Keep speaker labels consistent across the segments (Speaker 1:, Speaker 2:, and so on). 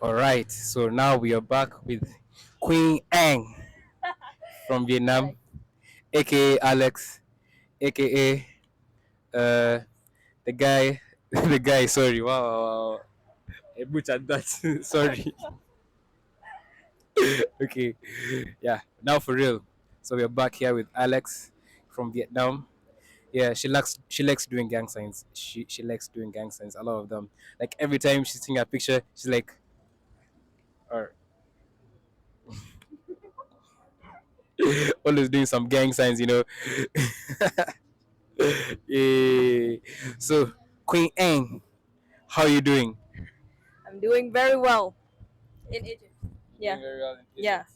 Speaker 1: All right, so now we are back with Queen Ang from Vietnam, aka Alex, aka uh, the guy, the guy. Sorry, wow, I butchered that. Sorry. Okay, yeah. Now for real. So we are back here with Alex from Vietnam. Yeah, she likes doing gang signs. She likes doing gang signs. A lot of them. Like every time she's seeing a picture, she's like, or always doing some gang signs. Yeah. So, Queen Ang, how you doing?
Speaker 2: I'm doing very well in Egypt.
Speaker 1: Doing
Speaker 2: Yeah.
Speaker 1: very well in
Speaker 2: Yeah.
Speaker 1: Egypt.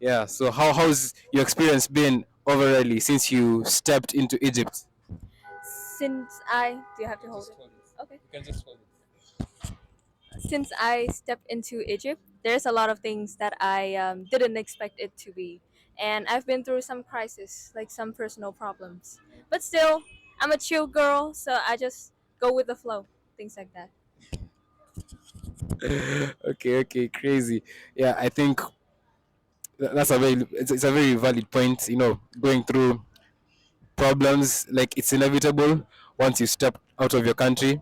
Speaker 1: Yeah. So, how's your experience been overall since you stepped into Egypt?
Speaker 2: Since I do you have to hold
Speaker 1: Just
Speaker 2: it?
Speaker 1: hold it.
Speaker 2: Okay.
Speaker 1: You can just hold it.
Speaker 2: Since I stepped into Egypt, there's a lot of things that I didn't expect it to be, and I've been through some crisis, like some personal problems. But still, I'm a chill girl, so I just go with the flow, things like that.
Speaker 1: Okay. Okay. Crazy. Yeah. I think that's a very it's a very valid point. Going through problems, like it's inevitable once you step out of your country.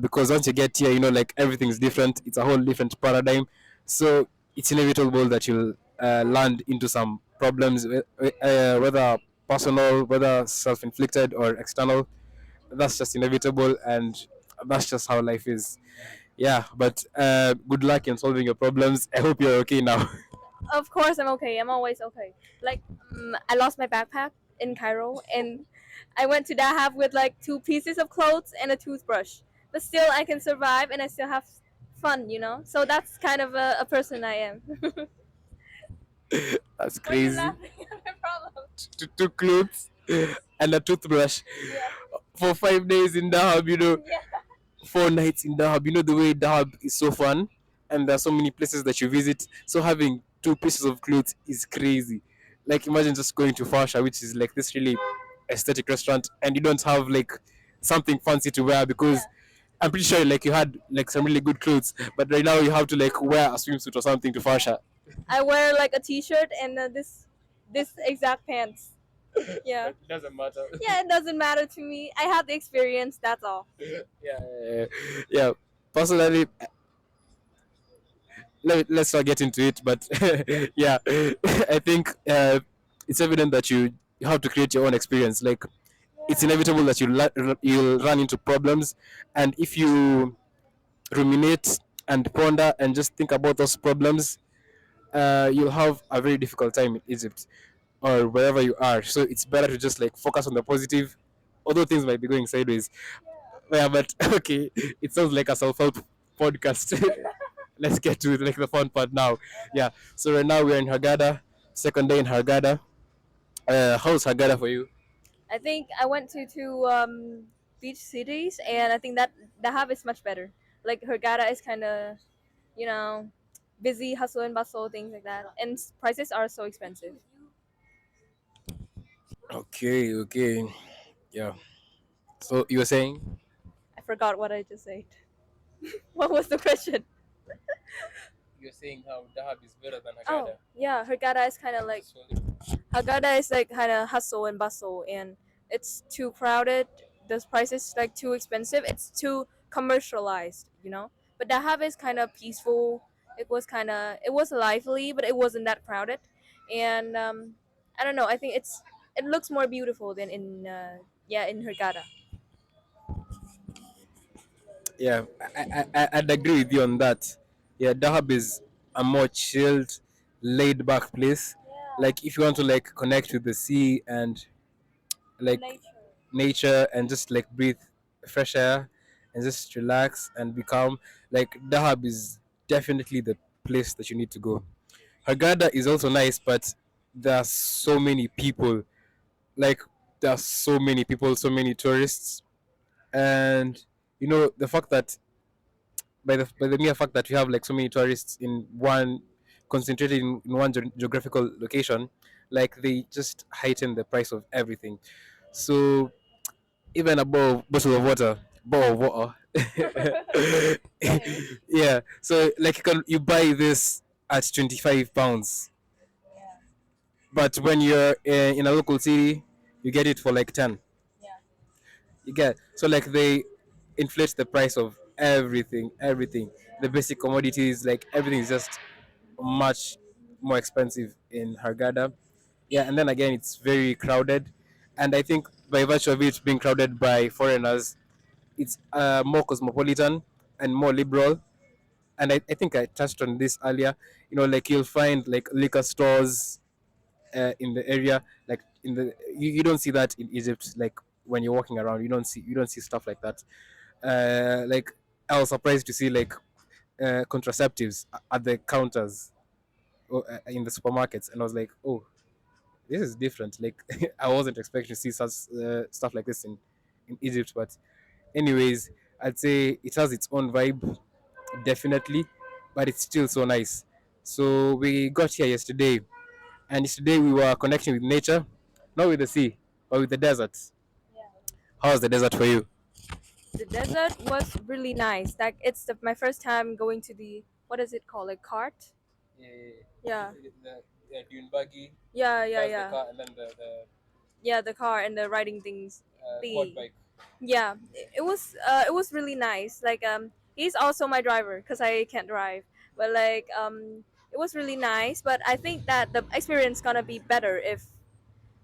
Speaker 1: Because once you get here, like everything's different. It's a whole different paradigm. So it's inevitable that you'll land into some problems, whether personal, whether self-inflicted or external. That's just inevitable, and that's just how life is. Yeah, but good luck in solving your problems. I hope you're okay now.
Speaker 2: Of course, I'm okay. I'm always okay. Like, I lost my backpack in Cairo, and I went to Dahab with like two pieces of clothes and a toothbrush. But still, I can survive, and I still have fun. So that's kind of a person I am.
Speaker 1: That's
Speaker 2: Why are you
Speaker 1: crazy.
Speaker 2: laughing at my problem?
Speaker 1: Two clothes and a toothbrush
Speaker 2: Yeah.
Speaker 1: for 5 days in Dahab.
Speaker 2: Yeah.
Speaker 1: 4 nights in Dahab. You know the way Dahab is so fun, and there are so many places that you visit. So having two pieces of clothes is crazy. Like imagine just going to Fasha, which is like this really aesthetic restaurant, and you don't have like something fancy to wear because
Speaker 2: Yeah.
Speaker 1: I'm pretty sure like you had like some really good clothes, but right now you have to like wear a swimsuit or something to Fasha.
Speaker 2: I wear like a t-shirt and this exact pants. Yeah.
Speaker 1: But it doesn't matter.
Speaker 2: Yeah, it doesn't matter to me. I have the experience. That's all.
Speaker 1: Yeah. Yeah. Personally, let's not get into it, but yeah, I think it's evident that you have to create your own experience. Like it's
Speaker 2: Yeah.
Speaker 1: inevitable that you'll run into problems, and if you ruminate and ponder and just think about those problems, you'll have a very difficult time in Egypt or wherever you are. So it's better to just like focus on the positive, although things might be going sideways. Yeah, but okay, it sounds like a self-help podcast. Let's get to like the fun part now. Yeah. So right now we're in Hagada, second day in Hagada. How's Hagada for you?
Speaker 2: I think I went to two beach cities, and I think that Dahab is much better. Like Hurghada is kind of, you know, busy, hustle and bustle, things like that, and prices are so expensive.
Speaker 1: Okay. Okay. Yeah. So you were saying?
Speaker 2: I forgot what I just said. What was the question?
Speaker 1: You're saying how Dahab is better than
Speaker 2: Oh,
Speaker 1: Hagada.
Speaker 2: yeah, Hurghada is kind of like Hurghada is like kind of hustle and bustle, and it's too crowded. The price is like too expensive. It's too commercialized. But Dahab is kind of peaceful. It was lively, but it wasn't that crowded. And I don't know. I think it looks more beautiful than in Hurghada.
Speaker 1: Yeah, I'd agree with you on that. Yeah, Dahab is a more chilled, laid back place.
Speaker 2: Yeah,
Speaker 1: Like if you want to like connect with the sea and
Speaker 2: the
Speaker 1: like
Speaker 2: nature.
Speaker 1: nature and just like breathe fresh air and just relax and be calm, like Dahab is definitely the place that you need to go. Hagada is also nice, but there are so many people. Like there are so many people, so many tourists, and the fact that by the mere fact that we have like so many tourists in one concentrated in one geographical location, like they just heighten the price of everything. So even above bottle of water, Yeah, so like you buy this at 25 pounds, but when you're in a local city, you get it for like 10. You get, so like they inflate the price of everything, the basic commodities, like everything is just much more expensive in Hargada. Yeah, and then again, it's very crowded, and I think by virtue of it being crowded by foreigners, it's more cosmopolitan and more liberal. And I think I touched on this earlier. You know, like you'll find like liquor stores in the area, like you don't see that in Egypt. Like when you're walking around, you don't see stuff like that. Like I was surprised to see like contraceptives at the counters in the supermarkets, and I was like, oh, this is different. Like I wasn't expecting to see such stuff like this in Egypt. But anyways, I'd say it has its own vibe, definitely, but it's still so nice. So we got here yesterday, and yesterday we were connecting with nature, not with the sea, but with the desert. How's the desert for you?
Speaker 2: The desert was really nice. Like it's my first time going to the, what is it called, like cart?
Speaker 1: Yeah,
Speaker 2: Yeah.
Speaker 1: the dune buggy,
Speaker 2: Yeah, yeah,
Speaker 1: that's the
Speaker 2: yeah.
Speaker 1: car, and then the
Speaker 2: Yeah, the car and the riding things
Speaker 1: quad
Speaker 2: thingy.
Speaker 1: bike.
Speaker 2: Yeah, it was really nice. Like he's also my driver because I can't drive. But like it was really nice. But I think that the experience gonna be better if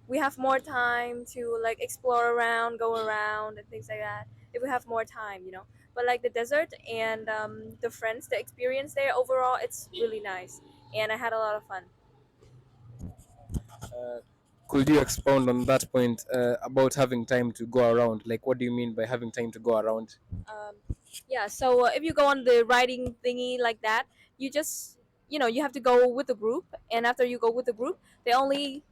Speaker 2: we have more time to like explore around, go around, and things like that. If we have more time, you know. But like the desert and the friends, the experience there overall, it's really nice, and I had a lot of fun.
Speaker 1: Uh, could you expound on that point about having time to go around? Like, what do you mean by having time to go around?
Speaker 2: Um, yeah, so if you go on the riding thingy like that, you just, you know, you have to go with the group, and after you go with the group, they only,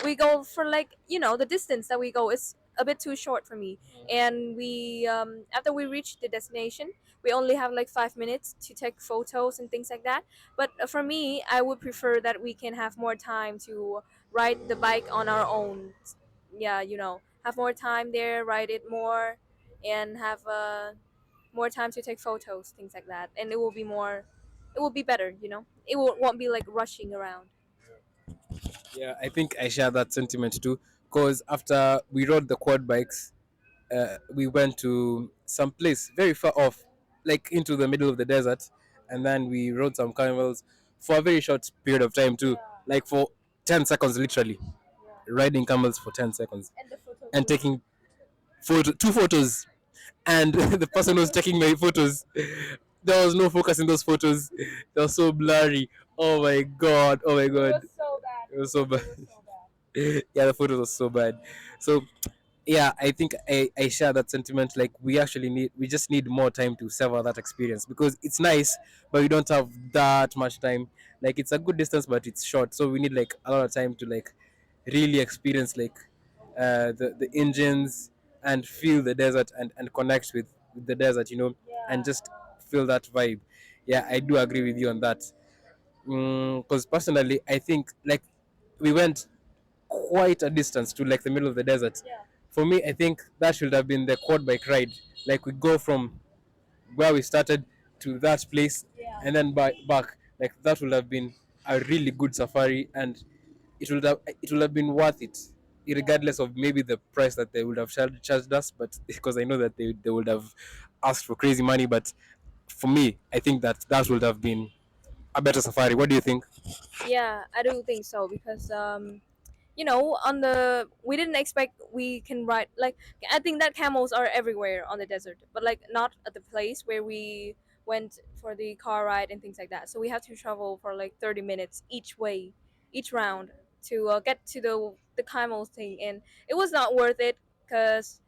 Speaker 2: we go for like, you know, the distance that we go is a bit too short for me, and we after we reach the destination, we only have like 5 minutes to take photos and things like that. But for me, I would prefer that we can have more time to ride the bike on our own. Yeah, you know, have more time there, ride it more, and have more time to take photos, things like that, and it will be more, it will be better, you know, won't be like rushing around.
Speaker 1: Yeah, I think I share that sentiment too. Because after we rode the quad bikes, we went to some place very far off, like into the middle of the desert, and then we rode some camels for a very short period of time too, like for 10 seconds, literally riding camels for 10 seconds
Speaker 2: And the photos
Speaker 1: and
Speaker 2: were
Speaker 1: taking two photos, and the person who was taking my photos, there was no focus in those photos. They were so blurry. Oh my god! Oh my god!
Speaker 2: so bad.
Speaker 1: It was so bad.
Speaker 2: It was so bad.
Speaker 1: Yeah, the photos were so bad. So yeah, I think I share that sentiment. Like we just need more time to savor that experience because it's nice, but we don't have that much time. Like it's a good distance, but it's short, so we need like a lot of time to like really experience like the engines and feel the desert and connect with the desert, and just feel that vibe. Yeah, I do agree with you on that. Because personally, I think like we went quite a distance to like the middle of the desert. For me, I think that should have been the quad bike ride. Like we go from where we started to that place and then back. Like that would have been a really good safari, and it would have been worth it, regardless of maybe the price that they would have charged us. But because I know that they would have asked for crazy money, but for me, I think that would have been a better safari. What do you think?
Speaker 2: Yeah, I do think so because you know, on the, we didn't expect we can ride like, I think that camels are everywhere on the desert, but like not at the place where we went for the car ride and things like that. So we have to travel for like 30 minutes each way, each round, to get to the camel thing, and it was not worth it because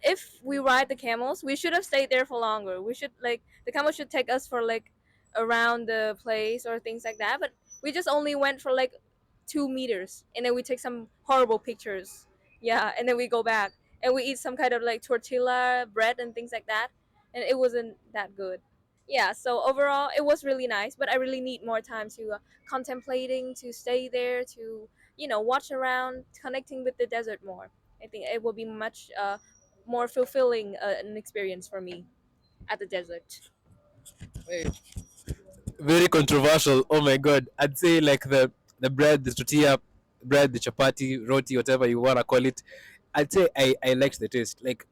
Speaker 2: if we ride the camels, we should have stayed there for longer. We should like, the camel should take us for like around the place or things like that. But we just only went for like 2 meters, and then we take some horrible pictures. Yeah, and then we go back and we eat some kind of like tortilla bread and things like that, and it wasn't that good. Yeah, so overall it was really nice, but I really need more time to contemplating, to stay there, to, you know, watch around, connecting with the desert more. I think it will be much more fulfilling an experience for me. at the desert.
Speaker 1: Very controversial. Oh my god. I'd say like the bread, the tortilla bread, the chapati, roti, whatever you wanna call it. I'd say I liked the taste. Like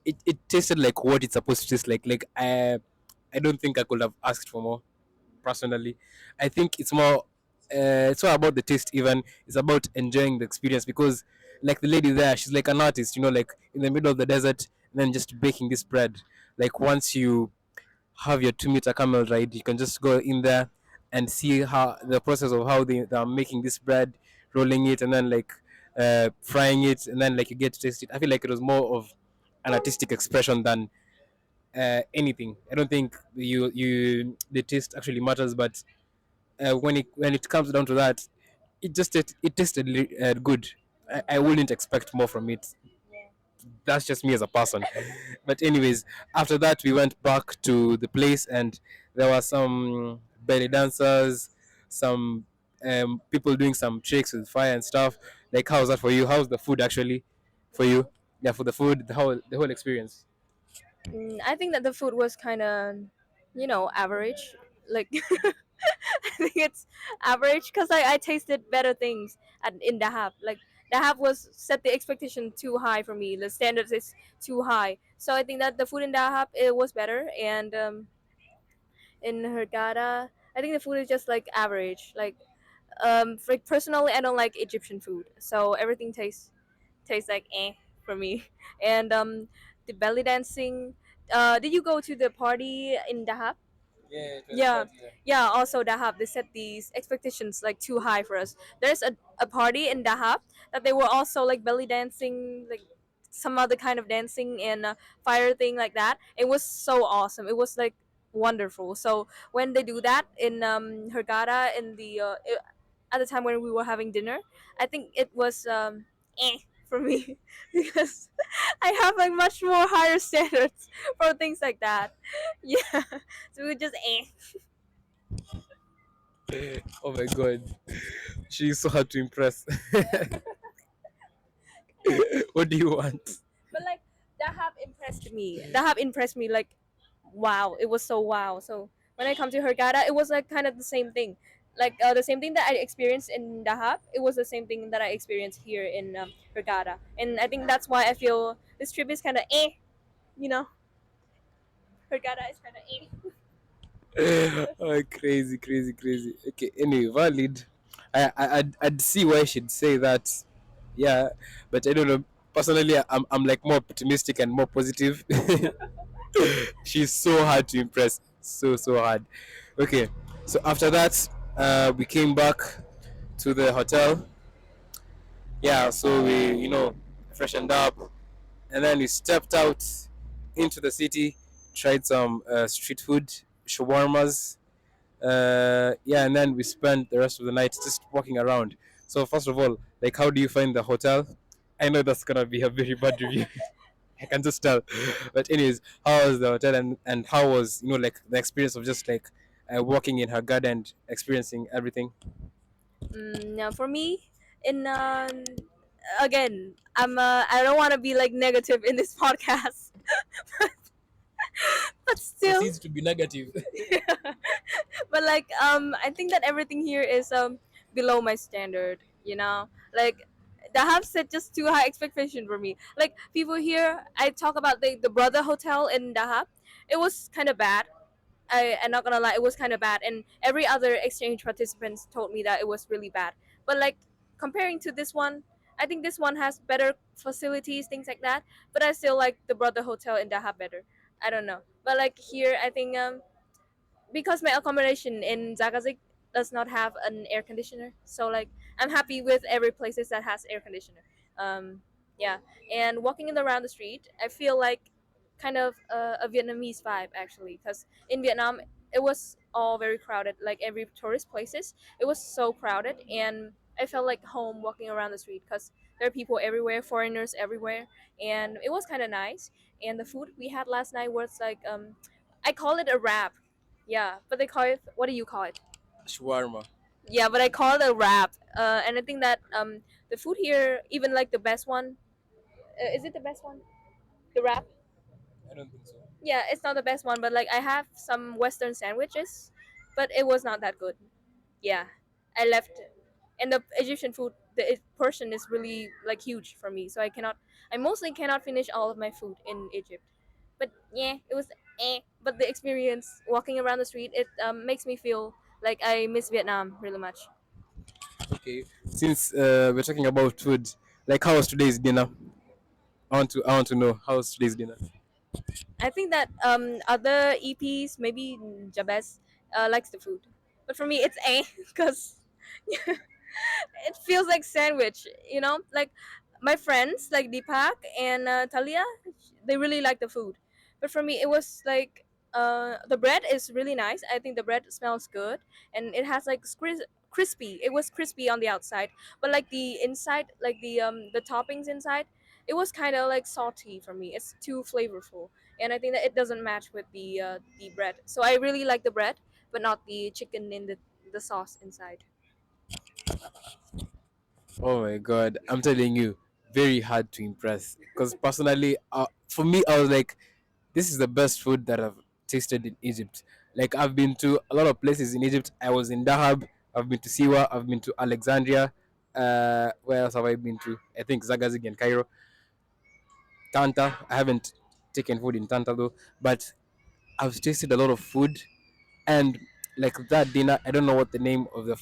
Speaker 1: it tasted like what it's supposed to taste like. Like I don't think I could have asked for more personally. I think it's not about the taste even. It's about enjoying the experience because like the lady there, she's like an artist, you know, like in the middle of the desert and then just baking this bread. Like once you have your 2 meter camel ride, you can just go in there and see how the process of how they're making this bread, rolling it and then like frying it and then like you get to taste it. I feel like it was more of an artistic expression than anything. I don't think you the taste actually matters, but when it comes down to that, it tasted good. I wouldn't expect more from it. That's just me as a person. But anyways, after that we went back to the place and there were some belly dancers, some people doing some tricks with fire and stuff. Like how's that for you? How's the food actually for you? Yeah, for the food, the whole experience.
Speaker 2: I think that the food was kind of, average. Like I think it's average because I tasted better things in Dahab. Like Dahab was set the expectation too high for me. The standards is too high. So I think that the food in Dahab it was better, and in Hurghada, I think the food is just like average. Like personally, I don't like Egyptian food, so everything tastes like for me. And the belly dancing. Did you go to the party in Dahab?
Speaker 1: Yeah, it was a
Speaker 2: Yeah,
Speaker 1: party. Yeah.
Speaker 2: yeah. Also, Dahab they set these expectations like too high for us. There's a party in Dahab that they were also like belly dancing, like some other kind of dancing and fire thing like that. It was so awesome. It was like wonderful. So when they do that in Hurghada in at the time when we were having dinner, I think it was for me because I have like much more higher standards for things like that. Yeah, so we just
Speaker 1: Oh my god, she's so hard to impress. What do you want?
Speaker 2: but like that have impressed me. That have impressed me. Like, wow, it was so wow. So when I come to Hurghada, it was like kind of the same thing. Like the same thing that I experienced in Dahab, it was the same thing that I experienced here in Hurghada, and I think that's why I feel this trip is kind of you know, Hurghada is kind of
Speaker 1: Oh, crazy, crazy, crazy. Okay, anyway, valid. I'd see why she'd say that. Yeah, but I don't know. Personally, I'm like more optimistic and more positive. She's so hard to impress. So hard. Okay, so after that, we came back to the hotel. Yeah, so we freshened up, and then we stepped out into the city, tried some street food, shawarmas. Yeah, and then we spent the rest of the night just walking around. So first of all, like, how do you find the hotel? I know that's gonna be a very bad review. I can just tell. But anyways, how was the hotel and how was like the experience of just like walking in her garden, experiencing everything?
Speaker 2: Now for me, in again, I don't want to be like negative in this podcast, but still,
Speaker 1: Proceeds to be negative.
Speaker 2: but like I think that everything here is below my standard. Like the have set just too high expectation for me. Like people here, I talk about the brother hotel in Dahab. It was kind of bad. I'm not gonna lie, it was kind of bad, and every other exchange participants told me that it was really bad. But like comparing to this one, I think this one has better facilities, things like that. But I still like the brother hotel in Dahab better. I don't know, but like here, I think because my accommodation in Zagazik does not have an air conditioner, so like I'm happy with every places that has air conditioner. Um, yeah, and walking in around the street, I feel like kind of a Vietnamese vibe actually, because in Vietnam it was all very crowded. Like every tourist places, it was so crowded, and I felt like home walking around the street because there are people everywhere, foreigners everywhere, and it was kind of nice. And the food we had last night was like I call it a wrap. Yeah, but they call it. What do you call it?
Speaker 1: Shawarma.
Speaker 2: Yeah, but I call it a wrap. And I think that the food here, even like the best one, is it the best one? The wrap?
Speaker 1: I don't think so.
Speaker 2: Yeah, it's not the best one, but like I have some Western sandwiches, but it was not that good. Yeah, I left, and the Egyptian food, the portion is really like huge for me, so I mostly cannot finish all of my food in Egypt. But yeah, it was But the experience walking around the street, it makes me feel like I miss Vietnam really much.
Speaker 1: Okay, since we're talking about food, like how was today's dinner? I want to know how was today's dinner.
Speaker 2: I think that other EPs, maybe Jabez, likes the food, but for me it's because it feels like sandwich, like my friends like Deepak and Talia, they really like the food, but for me it was like the bread is really nice. I think the bread smells good, and it has like crispy. It was crispy on the outside, but like the inside, like the toppings inside, it was kind of like salty for me. It's too flavorful, and I think that it doesn't match with the bread. So I really like the bread, but not the chicken in the sauce inside.
Speaker 1: Oh my god, I'm telling you, very hard to impress. Because personally, for me, I was like, this is the best food that I've tasted in Egypt. Like I've been to a lot of places in Egypt. I was in Dahab. I've been to Siwa. I've been to Alexandria. Where else have I been to? I think Zagazig and Cairo. Tanta. I haven't taken food in Tanta though, but I've tasted a lot of food, and like that dinner, I don't know what the name of the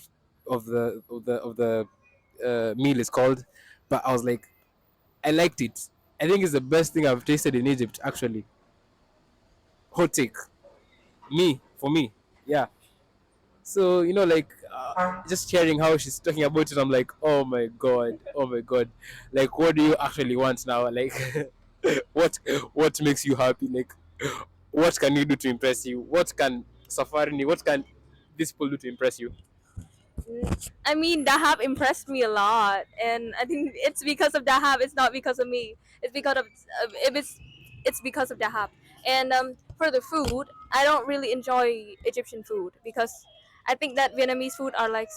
Speaker 1: meal is called, but I was like, I liked it. I think it's the best thing I've tasted in Egypt. Actually, hot take. For me, yeah. So like just hearing how she's talking about it, I'm like, oh my god, like what do you actually want now? Like, what what makes you happy? Like, what can you do to impress you? What can Safari? What can these people do to impress you?
Speaker 2: I mean, Dahab impressed me a lot, and I think it's because of Dahab. It's not because of me. It's because of if it's because of Dahab. And for the food, I don't really enjoy Egyptian food because I think that Vietnamese food are like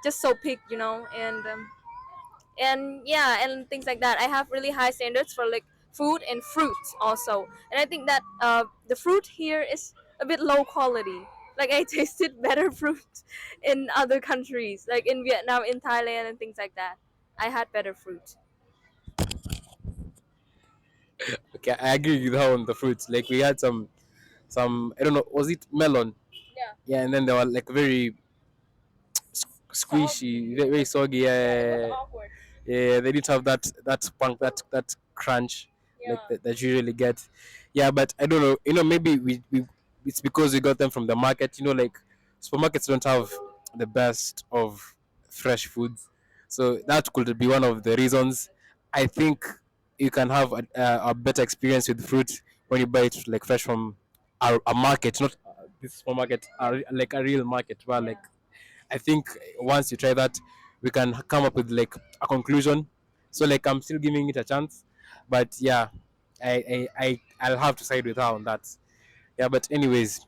Speaker 2: just so pick, and yeah, and things like that. I have really high standards for like food and fruits also, and I think that the fruit here is a bit low quality. Like I tasted better fruit in other countries, like in Vietnam, in Thailand, and things like that. I had better fruit.
Speaker 1: Okay, I agree with her on the fruits. Like we had some I don't know, was it melon?
Speaker 2: Yeah,
Speaker 1: Yeah, and then they were like very
Speaker 2: soggy.
Speaker 1: squishy, very, very soggy.
Speaker 2: Yeah, it was
Speaker 1: Yeah,
Speaker 2: awkward.
Speaker 1: yeah, they didn't have that spunk, that crunch like
Speaker 2: Yeah.
Speaker 1: that you usually get. Yeah, but I don't know. Maybe we it's because we got them from the market. Like supermarkets don't have the best of fresh foods, so that could be one of the reasons. I think you can have a better experience with fruit when you buy it like fresh from a market, not this supermarket, like a real market. Where like
Speaker 2: Yeah.
Speaker 1: I think once you try that, we can come up with like a conclusion. So like I'm still giving it a chance, but yeah, I'll have to side with her on that. Yeah, but anyways,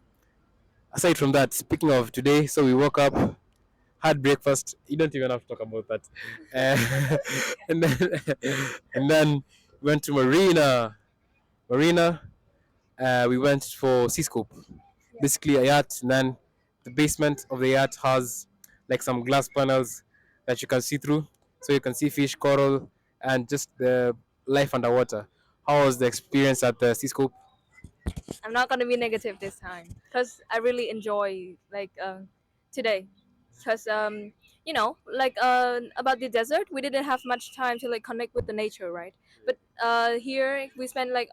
Speaker 1: aside from that, speaking of today, so we woke up, had breakfast. You don't even have to talk about that, and then and then went to Marina. We went for Seascope,
Speaker 2: Yeah.
Speaker 1: basically a yacht, and then the basement of the yacht has like some glass panels that you can see through, so you can see fish, coral, and just the life underwater. How was the experience at the Seascope?
Speaker 2: I'm not gonna be negative this time because I really enjoy like today, because like about the desert, we didn't have much time to like connect with the nature, right? But here we spent like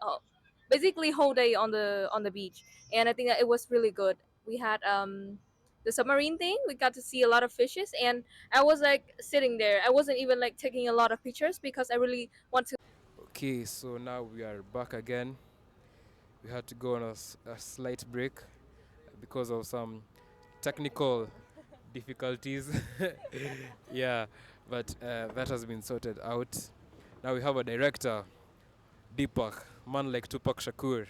Speaker 2: basically whole day on the beach, and I think that it was really good. We had the submarine thing. We got to see a lot of fishes, and I was like sitting there. I wasn't even like taking a lot of pictures because I really want to.
Speaker 1: Okay, so now we are back again. We had to go on a slight break because of some technical difficulties. Yeah, but that has been sorted out. Now we have a director, Deepak, man like Tupac Shakur.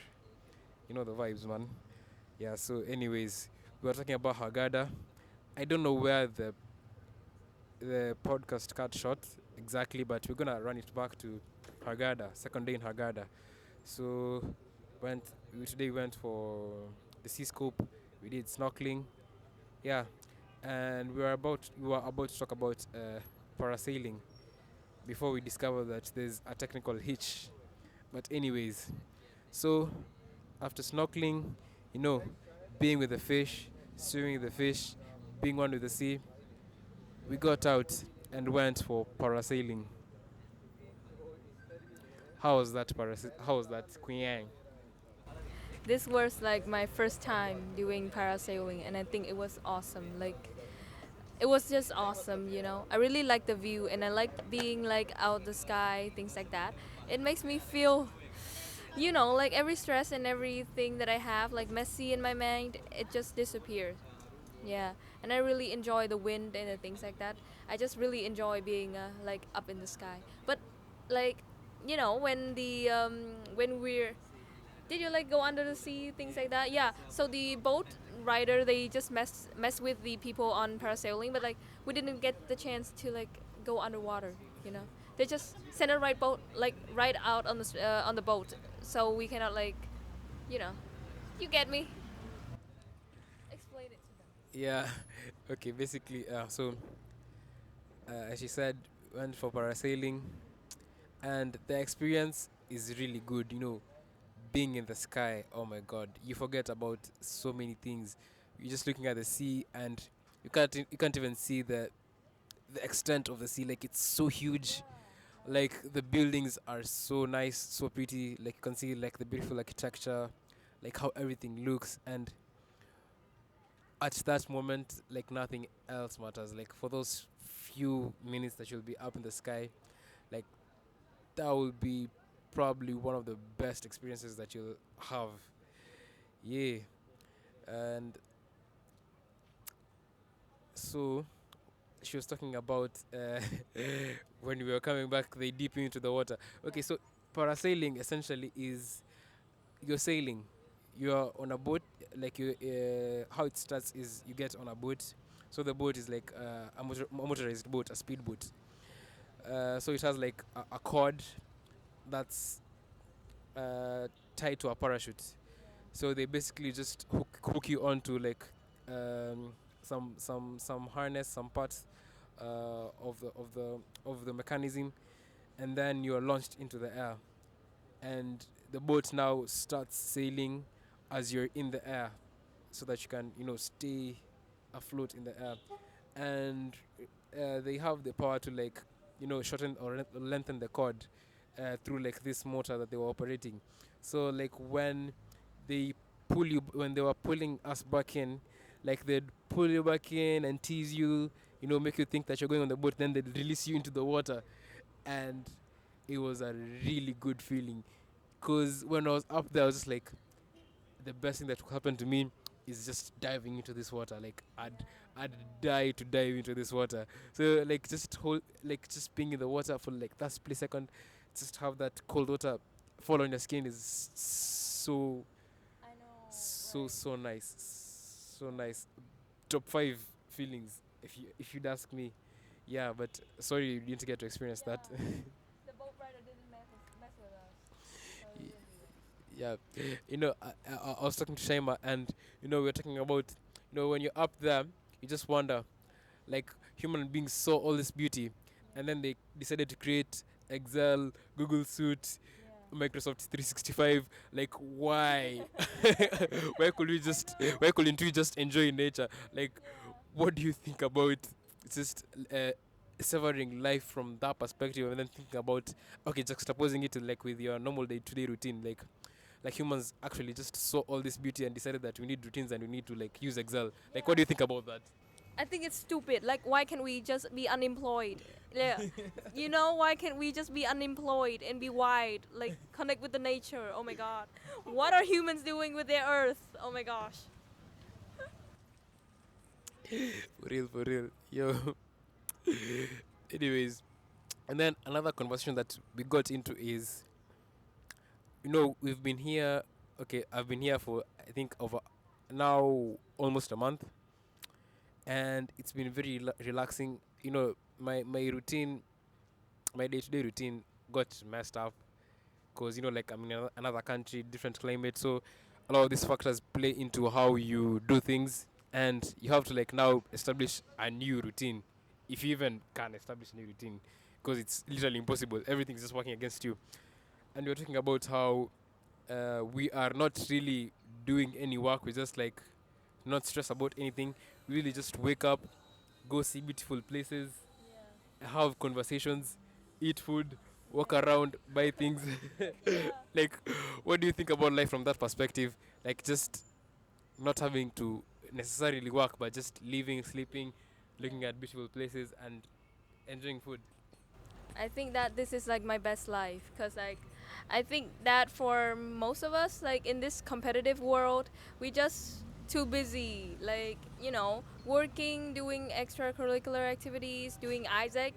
Speaker 1: You know the vibes, man. Yeah, so, anyways, we were talking about Haggadah. I don't know where the podcast cut short exactly, but we're gonna run it back to Haggadah, second day in Haggadah. So, went today we went for the sea scope. We did snorkeling. Yeah, and we were about to talk about parasailing before we discovered that there's a technical hitch. But anyways, so after snorkeling, you know, being with the fish, swimming with the fish, being one with the sea, we got out and went for parasailing. How was that, Queen?
Speaker 2: This was like my first time doing parasailing, and I think it was awesome. Like it was just awesome, you know. I really like the view, and I like being like out the sky, things like that. It makes me feel, you know, like every stress and everything that I have, like messy in my mind, it just disappears. Yeah, and I really enjoy the wind and the things like that. I just really enjoy being like up in the sky. But like, you know, when we're did you like go under the sea, things like that? Yeah. So the boat rider, they just mess with the people on parasailing, but like we didn't get the chance to like go underwater. You know, they just send a right boat like right out on the boat, so we cannot like, you know, you get me. Explain it to them.
Speaker 1: Yeah, okay, basically, as she said, went for parasailing, and the experience is really good. Being in the sky, oh my god, you forget about so many things. You're just looking at the sea, and you can't even see the extent of the sea. Like, it's so huge. Like, the buildings are so nice, so pretty. Like, you can see like the beautiful architecture, like how everything looks. And at that moment, like, nothing else matters. Like, for those few minutes that you'll be up in the sky, like, that will be probably one of the best experiences that you'll have. Yeah. And so she was talking about when we were coming back, they dip you into the water. Okay, so parasailing essentially is you're sailing, you're on a boat. Like, you how it starts is you get on a boat. So the boat is like a motorized boat, a speedboat. So it has like a cord that's tied to a parachute. So they basically just hook you onto like some harness, some parts of the mechanism, and then you are launched into the air. And the boat now starts sailing as you're in the air, so that you can stay afloat in the air. And they have the power to, like, shorten or lengthen the cord through like this motor that they were operating. So like when they were pulling us back in, like, they'd pull you back in and tease you, make you think that you're going on the boat, then they'd release you into the water. And it was a really good feeling, because when I was up there, I was just like, the best thing that could happen to me is just diving into this water. Like, I'd die to dive into this water. So like, just being in the water for like that split second, just have that cold water fall on your skin is so
Speaker 2: I know,
Speaker 1: so nice, so nice. Top 5 feelings, if you'd ask me. Yeah, but sorry you didn't get to experience that.
Speaker 2: the boat rider didn't mess with us, so we
Speaker 1: Y-
Speaker 2: didn't do it.
Speaker 1: yeah, I was talking to Shaima, and we were talking about, when you're up there, you just wonder, like, human beings saw all this beauty, and then they decided to create Excel, Google Suite, Microsoft 365. Like, why? Why couldn't we just enjoy nature? Like, what do you think about just severing life from that perspective, and then thinking about, okay, juxtaposing it to, like, with your normal day-to-day routine, like humans actually just saw all this beauty and decided that we need routines and we need to, like, use Excel. Like, what do you think about that?
Speaker 2: I think it's stupid. Like, why can't we just be unemployed? Yeah, you know, why can't we just be unemployed and be wide? Like, connect with the nature. Oh my god, what are humans doing with their earth? Oh my gosh.
Speaker 1: For real, yo. Anyways, and then another conversation that we got into is, we've been here. Okay, I've been here for, I think, over now almost a month, and it's been very relaxing. My routine, my day-to-day routine got messed up, because like, I'm in another country, different climate. So a lot of these factors play into how you do things, and you have to like now establish a new routine, if you even can establish a new routine, because it's literally impossible. Everything's just working against you. And we're talking about how we are not really doing any work. We're just like not stressed about anything. We really just wake up, go see beautiful places, have conversations, eat food, walk around, buy things. Like, what do you think about life from that perspective? Like, just not having to necessarily work, but just living, sleeping, looking at beautiful places, and enjoying food.
Speaker 2: I think that this is like my best life because like I think that for most of us like in this competitive world we just too busy like working doing extracurricular activities doing Isaac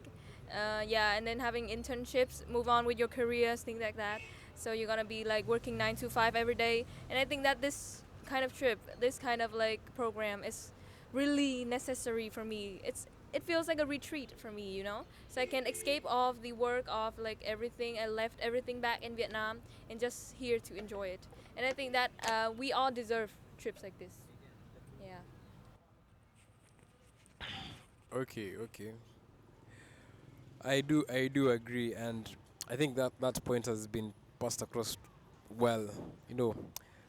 Speaker 2: yeah and then having internships move on with your careers things like that so you're gonna be like working 9 to 5 every day and I think that this kind of trip this kind of like program is really necessary for me it feels like a retreat for me so I can escape off the work of like everything. I left everything back in Vietnam and just here to enjoy it. And I think that we all deserve trips like this. Yeah.
Speaker 1: Okay, okay. I do agree, and I think that that point has been passed across well. You know,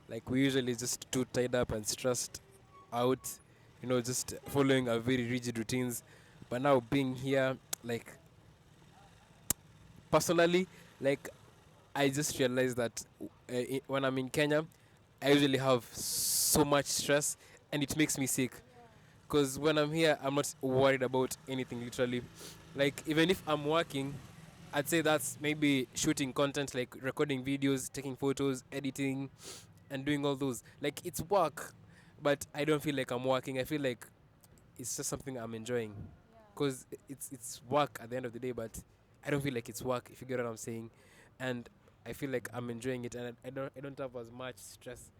Speaker 1: like we usually just too tied up and stressed out. Just following our very rigid routines. But now being here, like personally, like I just realized that when I'm in Kenya, I usually have so much stress, and it makes me sick. Because when I'm here, I'm not worried about anything literally. Like even if I'm working, I'd say that's maybe shooting content, like recording videos, taking photos, editing, and doing all those. Like it's work, but I don't feel like I'm working. I feel like it's just something I'm enjoying, because it's work at the end of the day. But I don't feel like it's work. If you get what I'm saying, and I feel like I'm enjoying it, and I don't have as much stress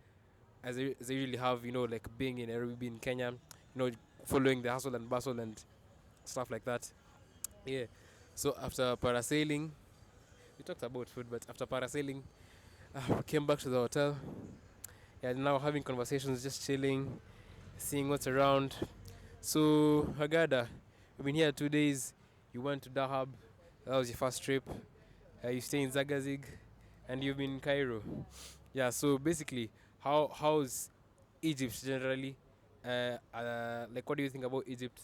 Speaker 1: as I usually have. Like being in Nairobi, in Kenya. Following the hustle and bustle and stuff like that. Yeah. So after parasailing, we talked about food, but after parasailing, we came back to the hotel. Yeah, now having conversations, just chilling, seeing what's around. So, Hagada, we've been here 2 days. You went to Dahab. That was your first trip. You stay in Zagazig, and you've been in Cairo. Yeah. So basically, how's Egypt generally? Like, what do you think about Egypt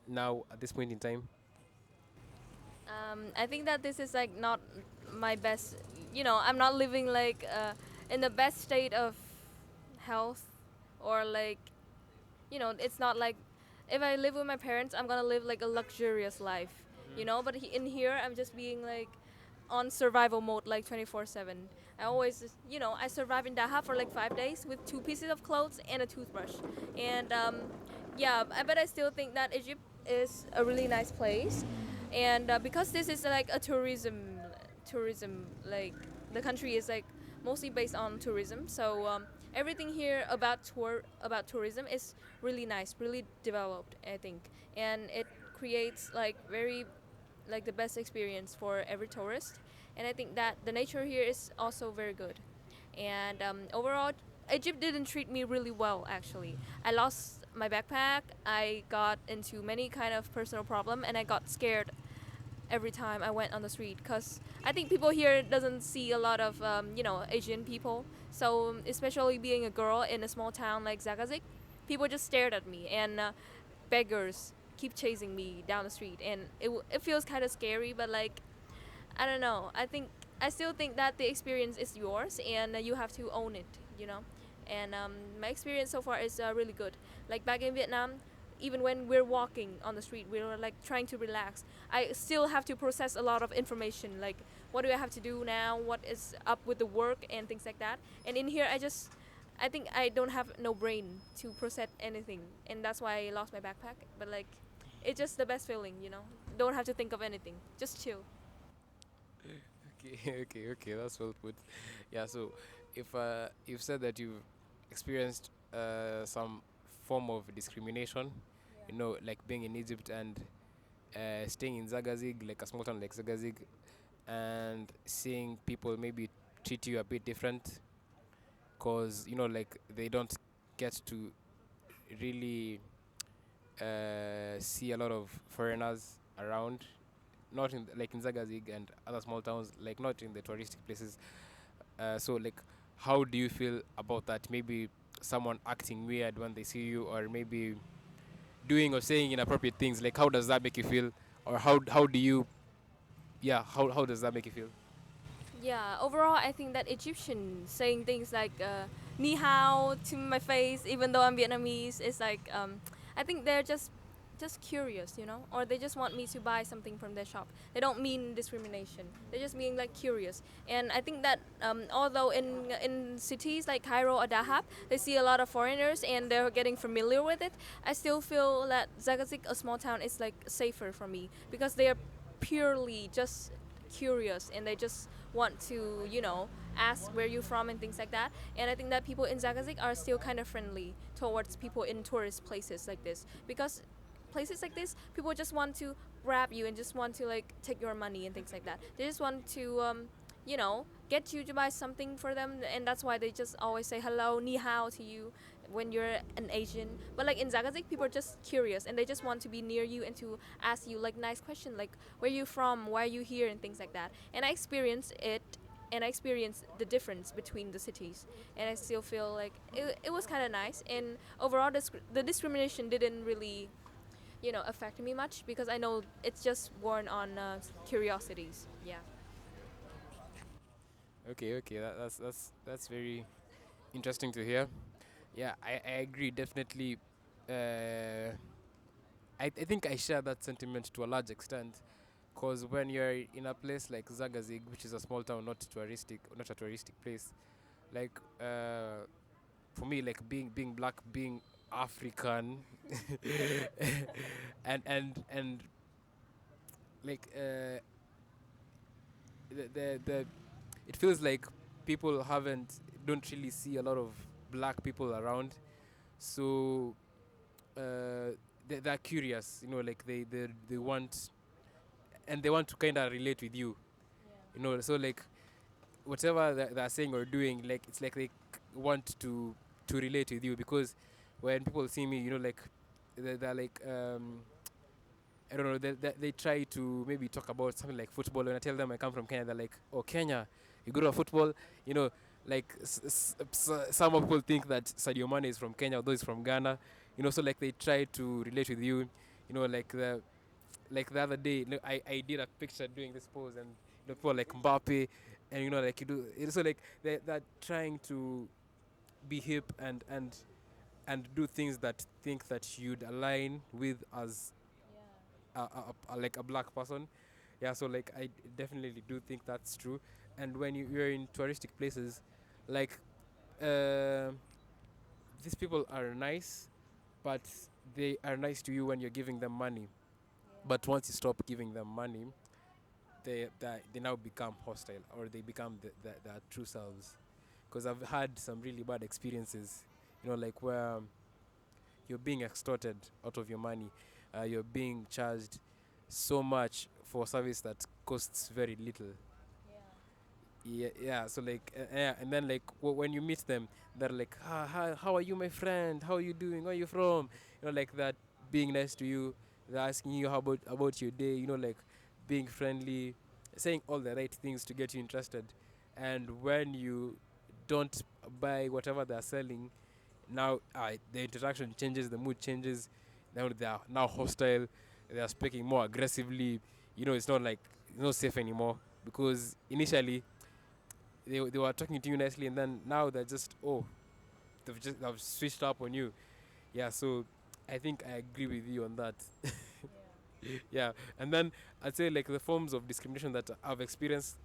Speaker 1: now at this point in time?
Speaker 2: I think that this is like not my best. I'm not living like in the best state of health or like it's not like if I live with my parents I'm gonna live like a luxurious life but in here I'm just being like on survival mode like 24/7. I always I survive in Daha for like 5 days with 2 pieces of clothes and a toothbrush and yeah but I still think that Egypt is a really nice place and because this is like a tourism like the country is like mostly based on tourism so everything here about tourism is really nice really developed I think and it creates like very like the best experience for every tourist and I think that the nature here is also very good and overall Egypt didn't treat me really well actually. I lost my backpack, I got into many kind of personal problem and I got scared every time I went on the street because I think people here doesn't see a lot of Asian people. So especially being a girl in a small town like Zagazig, people just stared at me and beggars keep chasing me down the street and it feels kind of scary but like I don't know. I still think that the experience is yours and you have to own it, And my experience so far is really good. Like back in Vietnam, even when we're walking on the street, we're like trying to relax. I still have to process a lot of information, like what do I have to do now, what is up with the work and things like that. And in here, I think I don't have no brain to process anything, and that's why I lost my backpack. But like, it's just the best feeling, Don't have to think of anything, just chill.
Speaker 1: Okay, okay. That's well put. Yeah. So, if you've said that you've experienced some form of discrimination, like being in Egypt and staying in Zagazig, like a small town like Zagazig, and seeing people maybe treat you a bit different because like they don't get to really see a lot of foreigners around, not in like in Zagazig and other small towns, like not in the touristic places. So like, how do you feel about that? Maybe someone acting weird when they see you, or maybe doing or saying inappropriate things. Like, how does that make you feel, or how do you, yeah, how does that make you feel?
Speaker 2: Yeah, overall, I think that Egyptian saying things like "ni hao" to my face, even though I'm Vietnamese, is like I think they're just curious, you know, or they just want me to buy something from their shop. They don't mean discrimination. They just mean like curious. And I think that although in cities like Cairo or Dahab, they see a lot of foreigners and they're getting familiar with it, I still feel that Zagazig, a small town, is like safer for me because they are purely just curious and they just want to, you know, ask where you're from and things like that. And I think that people in Zagazig are still kind of friendly towards people in tourist places like this because places like this, people just want to grab you and just want to like take your money and things like that. They just want to, you know, get you to buy something for them, and that's why they just always say hello, ni hao to you when you're an Asian. But like in Zagazig, people are just curious and they just want to be near you and to ask you like nice question, like where you from, why are you here, and things like that. And I experienced it. And I experienced the difference between the cities, and I still feel like it was kind of nice. And overall, the discrimination didn't really, you know, affect me much because I know it's just born on curiosities. Yeah.
Speaker 1: Okay, okay, that's very interesting to hear. Yeah, I agree definitely. I think I share that sentiment to a large extent, because when you're in a place like Zagazig, which is a small town, not a touristic place, like for me, like being black, being African, and like the it feels like people haven't don't really see a lot of black people around, so they're curious, like they want, and they want to kind of relate with you, so like whatever they're saying or doing, like it's like they want to relate with you, because when people see me, like they're like I don't know, they try to maybe talk about something like football. When I tell them I come from Kenya, they're like, oh, Kenya, you go to football, you know, like some people think that Sadio Mane is from Kenya, although he's from Ghana, so like they try to relate with you, like the other day, I did a picture doing this pose, and people like Mbappe, and like you do, so like they're trying to be hip and do things that think that you'd align with as like a black person. Yeah, so like I definitely do think that's true. And when you're in touristic places, like uh, these people are nice, but they are nice to you when you're giving them money. But once you stop giving them money, they now become hostile, or they become their true selves. Because I've had some really bad experiences, like where you're being extorted out of your money. You're being charged so much for a service that costs very little. Yeah, yeah. So like, yeah, and then like when you meet them, they're like, how are you, my friend? How are you doing? Where are you from? Like that, being nice to you. They're asking you how about your day. Like being friendly, saying all the right things to get you interested. And when you don't buy whatever they're selling, now the interaction changes, the mood changes. Now they are now hostile. They are speaking more aggressively. It's not like it's not safe anymore, because initially they were talking to you nicely, and then now they're just, oh, they've switched up on you. Yeah, so I think I agree with you on that. Yeah, and then I'd say like the forms of discrimination that I've experienced,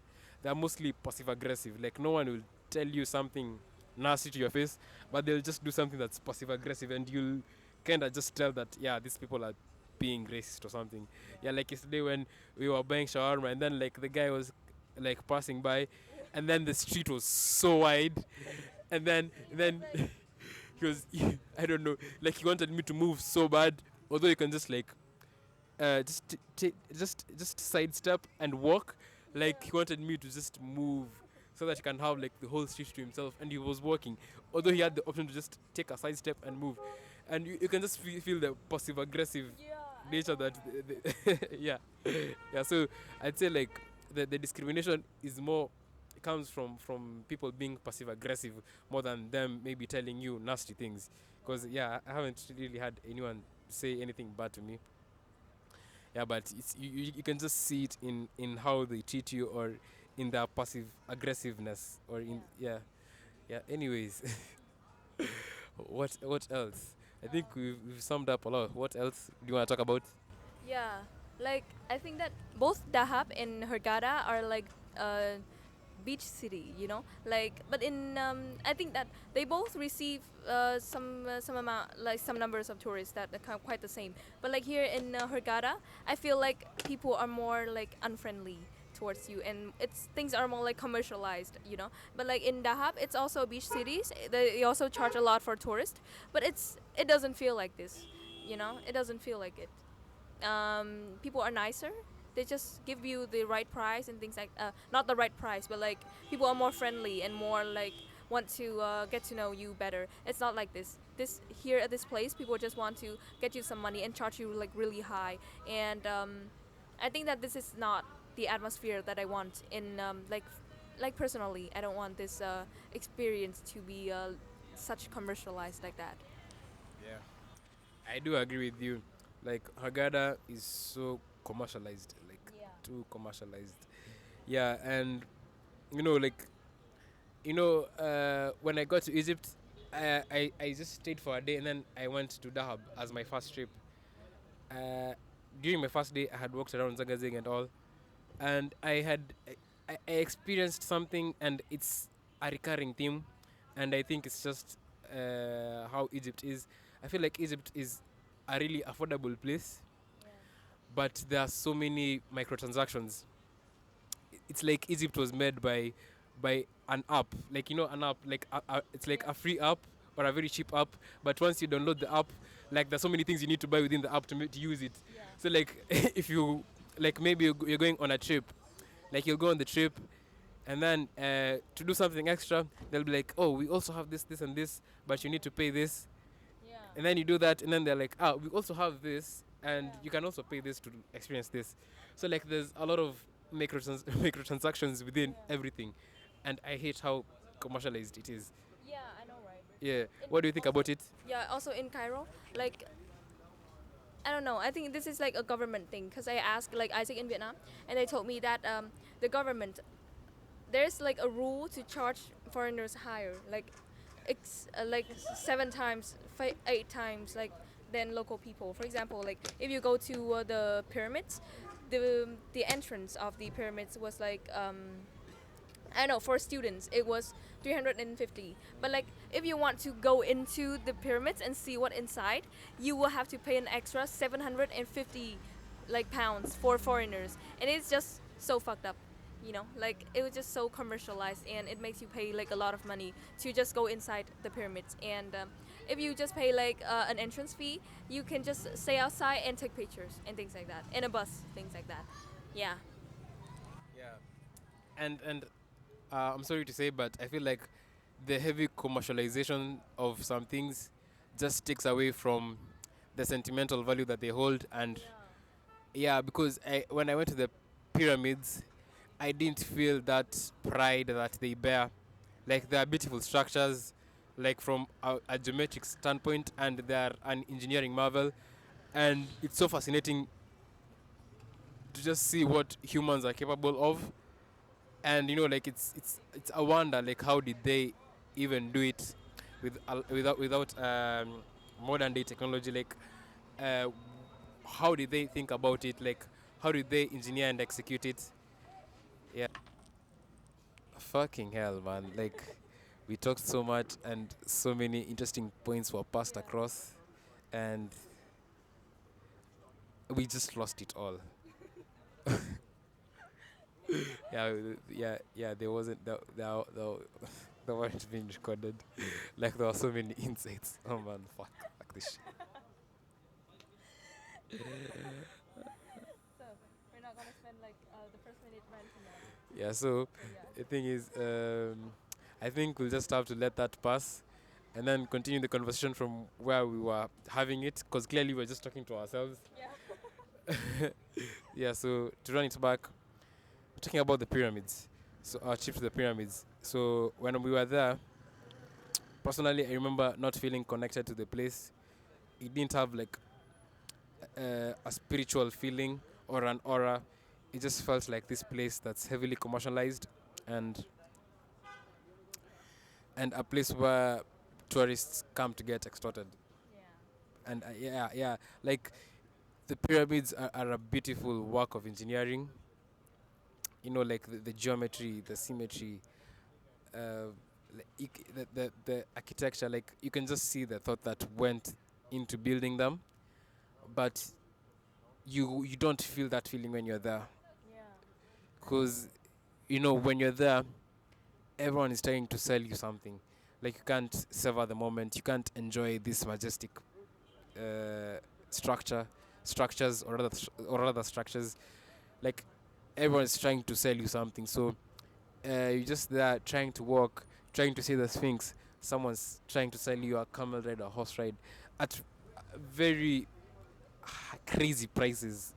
Speaker 1: they're mostly passive aggressive. Like no one will tell you something nasty to your face, but they'll just do something that's passive aggressive, and you'll kind of just tell that, yeah, these people are being racist or something. Yeah, like yesterday when we were buying shawarma, and then like the guy was like passing by, and then the street was so wide, and then he was I don't know, like he wanted me to move so bad, although you can just like just sidestep and walk. Like he wanted me to just move so that he can have like the whole street to himself. And he was walking, although he had the option to just take a side step and move. And you can just feel the passive aggressive nature that yeah. Yeah, so I'd say like the discrimination is more, it comes from people being passive aggressive more than them maybe telling you nasty things. Because yeah, I haven't really had anyone say anything bad to me. Yeah, but it's you can just see it in how they treat you, or in their passive aggressiveness, or in yeah. Anyways, what else? I think we've summed up a lot. What else do you want to talk about?
Speaker 2: Yeah, like I think that both Dahab and Hurghada are like beach city, you know. Like, but in I think that they both receive some amount, like some numbers of tourists that are quite the same. But like here in Hurghada, I feel like people are more like unfriendly towards you, and it's things are more like commercialized, you know. But like in Dahab, it's also beach cities. They also charge a lot for tourists, but it doesn't feel like this, you know. It doesn't feel like it. People are nicer. They just give you the right price and things like not the right price, but like people are more friendly and more like want to get to know you better. It's not like this. This here at this place, people just want to get you some money and charge you like really high. And I think that this is not the atmosphere that I want in like personally. I don't want this experience to be such commercialized like that.
Speaker 1: Yeah, I do agree with you. Like Hagada is so commercialized, like
Speaker 2: Yeah.
Speaker 1: too commercialized. Yeah, and you know, like when I got to Egypt, I just stayed for a day, and then I went to Dahab as my first trip. Uh, During my first day, I had walked around Zagazig and all, and I experienced something, and it's a recurring theme, and I think it's just how Egypt is. I feel like Egypt is a really affordable place, but there are so many microtransactions. It's like Egypt was made by an app, like an app, like it's like a free app or a very cheap app. But once you download the app, like there's so many things you need to buy within the app to use it. So like if you like maybe you're going on a trip, like you'll go on the trip, and then to do something extra, they'll be like, oh, we also have this and this, but you need to pay this. And then you do that, and then they're like, we also have this, and you can also pay this to experience this. So like there's a lot of microtransactions within everything, and I hate how commercialized it is.
Speaker 2: Yeah, I know, right?
Speaker 1: Yeah, what do you think about it?
Speaker 2: Yeah, also in Cairo, like I don't know. I think this is like a government thing because I asked like Isaac in Vietnam, and they told me that the government there's like a rule to charge foreigners higher, like 7 times, 8 times like than local people. For example, like if you go to the pyramids, the entrance of the pyramids was like I know for students it was 350. But like if you want to go into the pyramids and see what inside, you will have to pay an extra 750 like pounds for foreigners. And it's just so fucked up. You know, like it was just so commercialized, and it makes you pay like a lot of money to just go inside the pyramids. And if you just pay like an entrance fee, you can just stay outside and take pictures and things like that. In a bus, things like that. Yeah.
Speaker 1: Yeah, and I'm sorry to say, but I feel like the heavy commercialization of some things just takes away from the sentimental value that they hold. And yeah, because when I went to the pyramids, I didn't feel that pride that they bear. Like they are beautiful structures, like from a geometric standpoint, and they are an engineering marvel. And it's so fascinating to just see what humans are capable of. And like it's a wonder, like how did they even do it without modern day technology, like uh, how did they think about it, like how did they engineer and execute it. Yeah, fucking hell, man, like we talked so much, and so many interesting points were passed across, and we just lost it all. Yeah, there wasn't the weren't being recorded. Like there were so many insights. Oh man, fuck this shit.
Speaker 2: So we're not gonna spend like the first minute ranting now.
Speaker 1: Yeah, so The thing is, I think we'll just have to let that pass and then continue the conversation from where we were having it, because clearly we're just talking to ourselves.
Speaker 2: Yeah.
Speaker 1: Yeah, so to run it back, we're talking about the pyramids. So our trip to the pyramids. So when we were there, personally, I remember not feeling connected to the place. It didn't have like a spiritual feeling or an aura. It just felt like this place that's heavily commercialized and and a place where tourists come to get extorted.
Speaker 2: Yeah.
Speaker 1: And yeah, like the pyramids are a beautiful work of engineering. You know, like the geometry, the symmetry, the architecture. Like you can just see the thought that went into building them, but you don't feel that feeling when you're there,
Speaker 2: Yeah.
Speaker 1: because when you're there, everyone is trying to sell you something. Like you can't savor the moment. You can't enjoy this majestic uh, structure, structures, or other structures. Like everyone is trying to sell you something. So you're just there trying to walk, trying to see the Sphinx. Someone's trying to sell you a camel ride or horse ride at very crazy prices,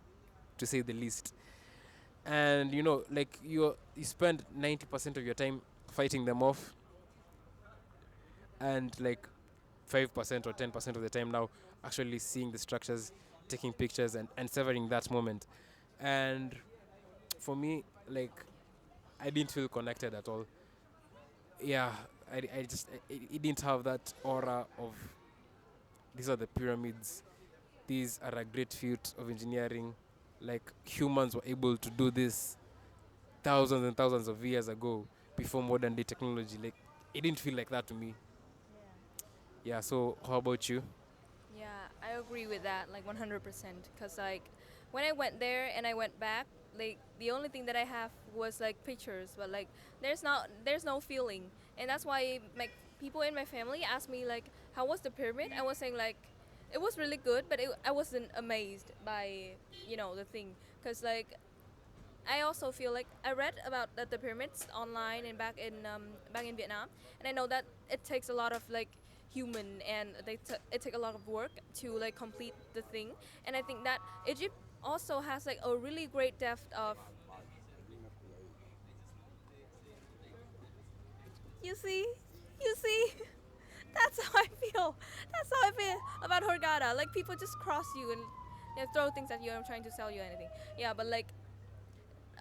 Speaker 1: to say the least. And like you spend 90% of your time fighting them off, and like 5% or 10% of the time now actually seeing the structures, taking pictures, and savoring that moment. And for me, like, I didn't feel connected at all. Yeah, I just it didn't have that aura of these are the pyramids, these are a great feat of engineering, like humans were able to do this thousands and thousands of years ago, before modern day technology. Like it didn't feel like that to me.
Speaker 2: Yeah.
Speaker 1: Yeah, so how about you?
Speaker 2: Yeah, I agree with that, like 100%. Cause like when I went there and I went back, like the only thing that I have was like pictures, but like there's no feeling, and that's why like people in my family asked me like how was the pyramid. I was saying like it was really good, but I wasn't amazed by the thing, cause like I also feel like I read about the pyramids online and back in Vietnam, and I know that it takes a lot of like human and it take a lot of work to like complete the thing, and I think that Egypt also has like a really great depth of you see you see that's how I feel. That's how I feel about Hurghada. Like people just cross you and throw things at you and trying to sell you anything. Yeah, but like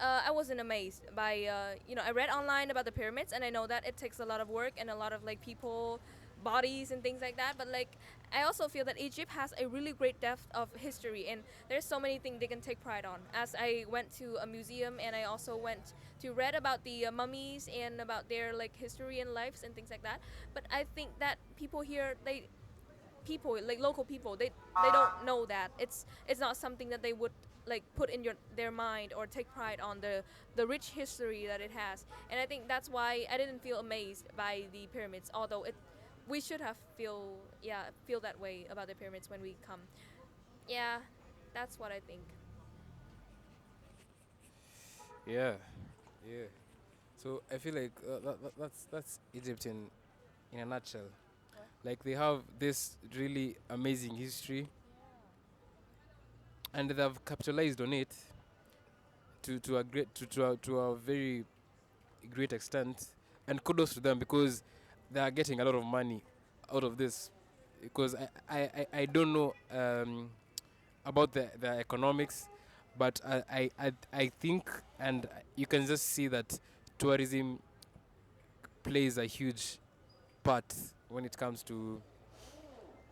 Speaker 2: I wasn't amazed by I read online about the pyramids, and I know that it takes a lot of work and a lot of like people bodies and things like that, but like I also feel that Egypt has a really great depth of history, and there's so many things they can take pride on. As I went to a museum and I also went to read about the mummies and about their like history and lives and things like that, but I think that people here, people like local people, they don't know that it's not something that they would like put in their mind or take pride on the rich history that it has. And I think that's why I didn't feel amazed by the pyramids, although it we should have feel that way about the pyramids when we come. Yeah, that's what I think.
Speaker 1: Yeah, yeah. So I feel like that's Egypt in a nutshell.
Speaker 2: What?
Speaker 1: Like they have this really amazing history, and they've capitalized on it to a great to a very great extent. And kudos to them, because they are getting a lot of money out of this. Because I don't know about the economics, but I think, and you can just see that tourism plays a huge part when it comes to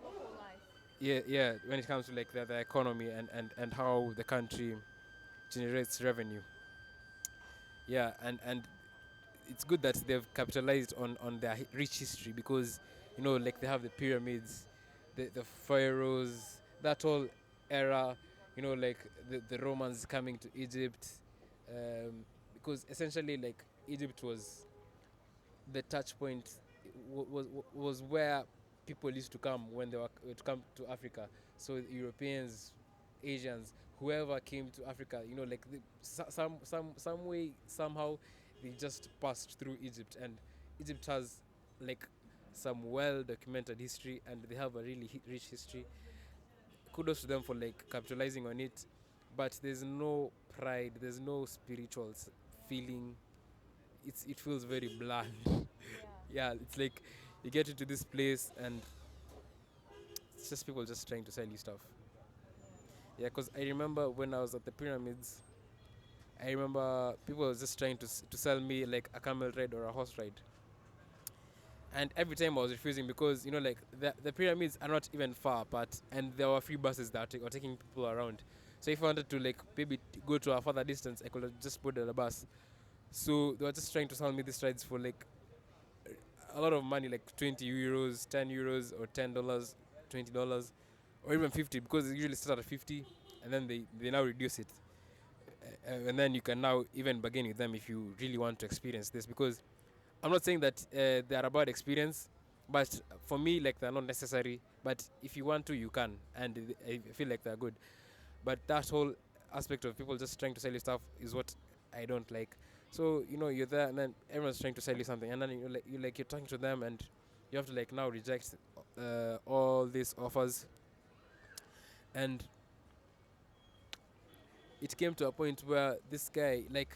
Speaker 2: Local life.
Speaker 1: yeah, when it comes to like the economy, and how the country generates revenue. Yeah, and it's good that they've capitalized on their rich history, because like they have the pyramids, the pharaohs, that whole era, like the Romans coming to Egypt, because essentially like Egypt was the touch point, was where people used to come when they were to come to Africa. So Europeans, Asians, whoever came to Africa, like some way somehow they just passed through Egypt, and Egypt has like some well documented history, and they have a really rich history. Kudos to them for like capitalizing on it, but there's no pride, there's no spiritual feeling. It feels very bland. Yeah, it's like you get into this place and it's just people just trying to sell you stuff. Yeah, because I remember when I was at the pyramids, I remember people was just trying to sell me like a camel ride or a horse ride. And every time I was refusing because, you know, like the pyramids are not even far apart and there were free buses that were taking people around. So if I wanted to like maybe go to a further distance, I could have just boarded a bus. So they were just trying to sell me these rides for like a lot of money, like 20 euros, 10 euros, or $10, $20, or even 50, because they usually start at 50 and then they now reduce it. And then you can now even bargain with them if you really want to experience this, because I'm not saying that they are a bad experience, but for me, like, they're not necessary. But if you want to, you can, and I feel like they're good. But that whole aspect of people just trying to sell you stuff is what I don't like. So, you know, you're there and then everyone's trying to sell you something, and then you're talking to them, and you have to like now reject all these offers. And it came to a point where this guy, like,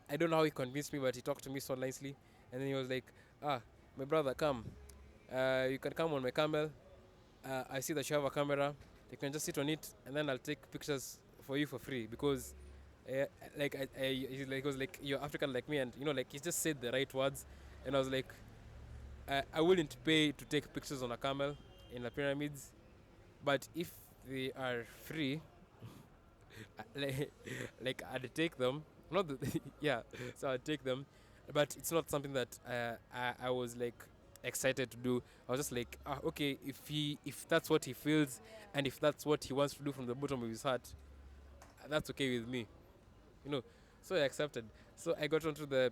Speaker 1: I don't know how he convinced me, but he talked to me so nicely, and then he was like, my brother, come, you can come on my camel. I see that you have a camera. You can just sit on it, and then I'll take pictures for you for free, because like he was like, you're African like me, and you know, like, he just said the right words. And I was like, I wouldn't pay to take pictures on a camel in the pyramids, but if they are free, like, like, I'd take them. Not the yeah, so I'd take them, but it's not something that I was like excited to do. I was just like, okay, if that's what he feels, and if that's what he wants to do from the bottom of his heart, that's okay with me, you know. So I accepted. So I got onto the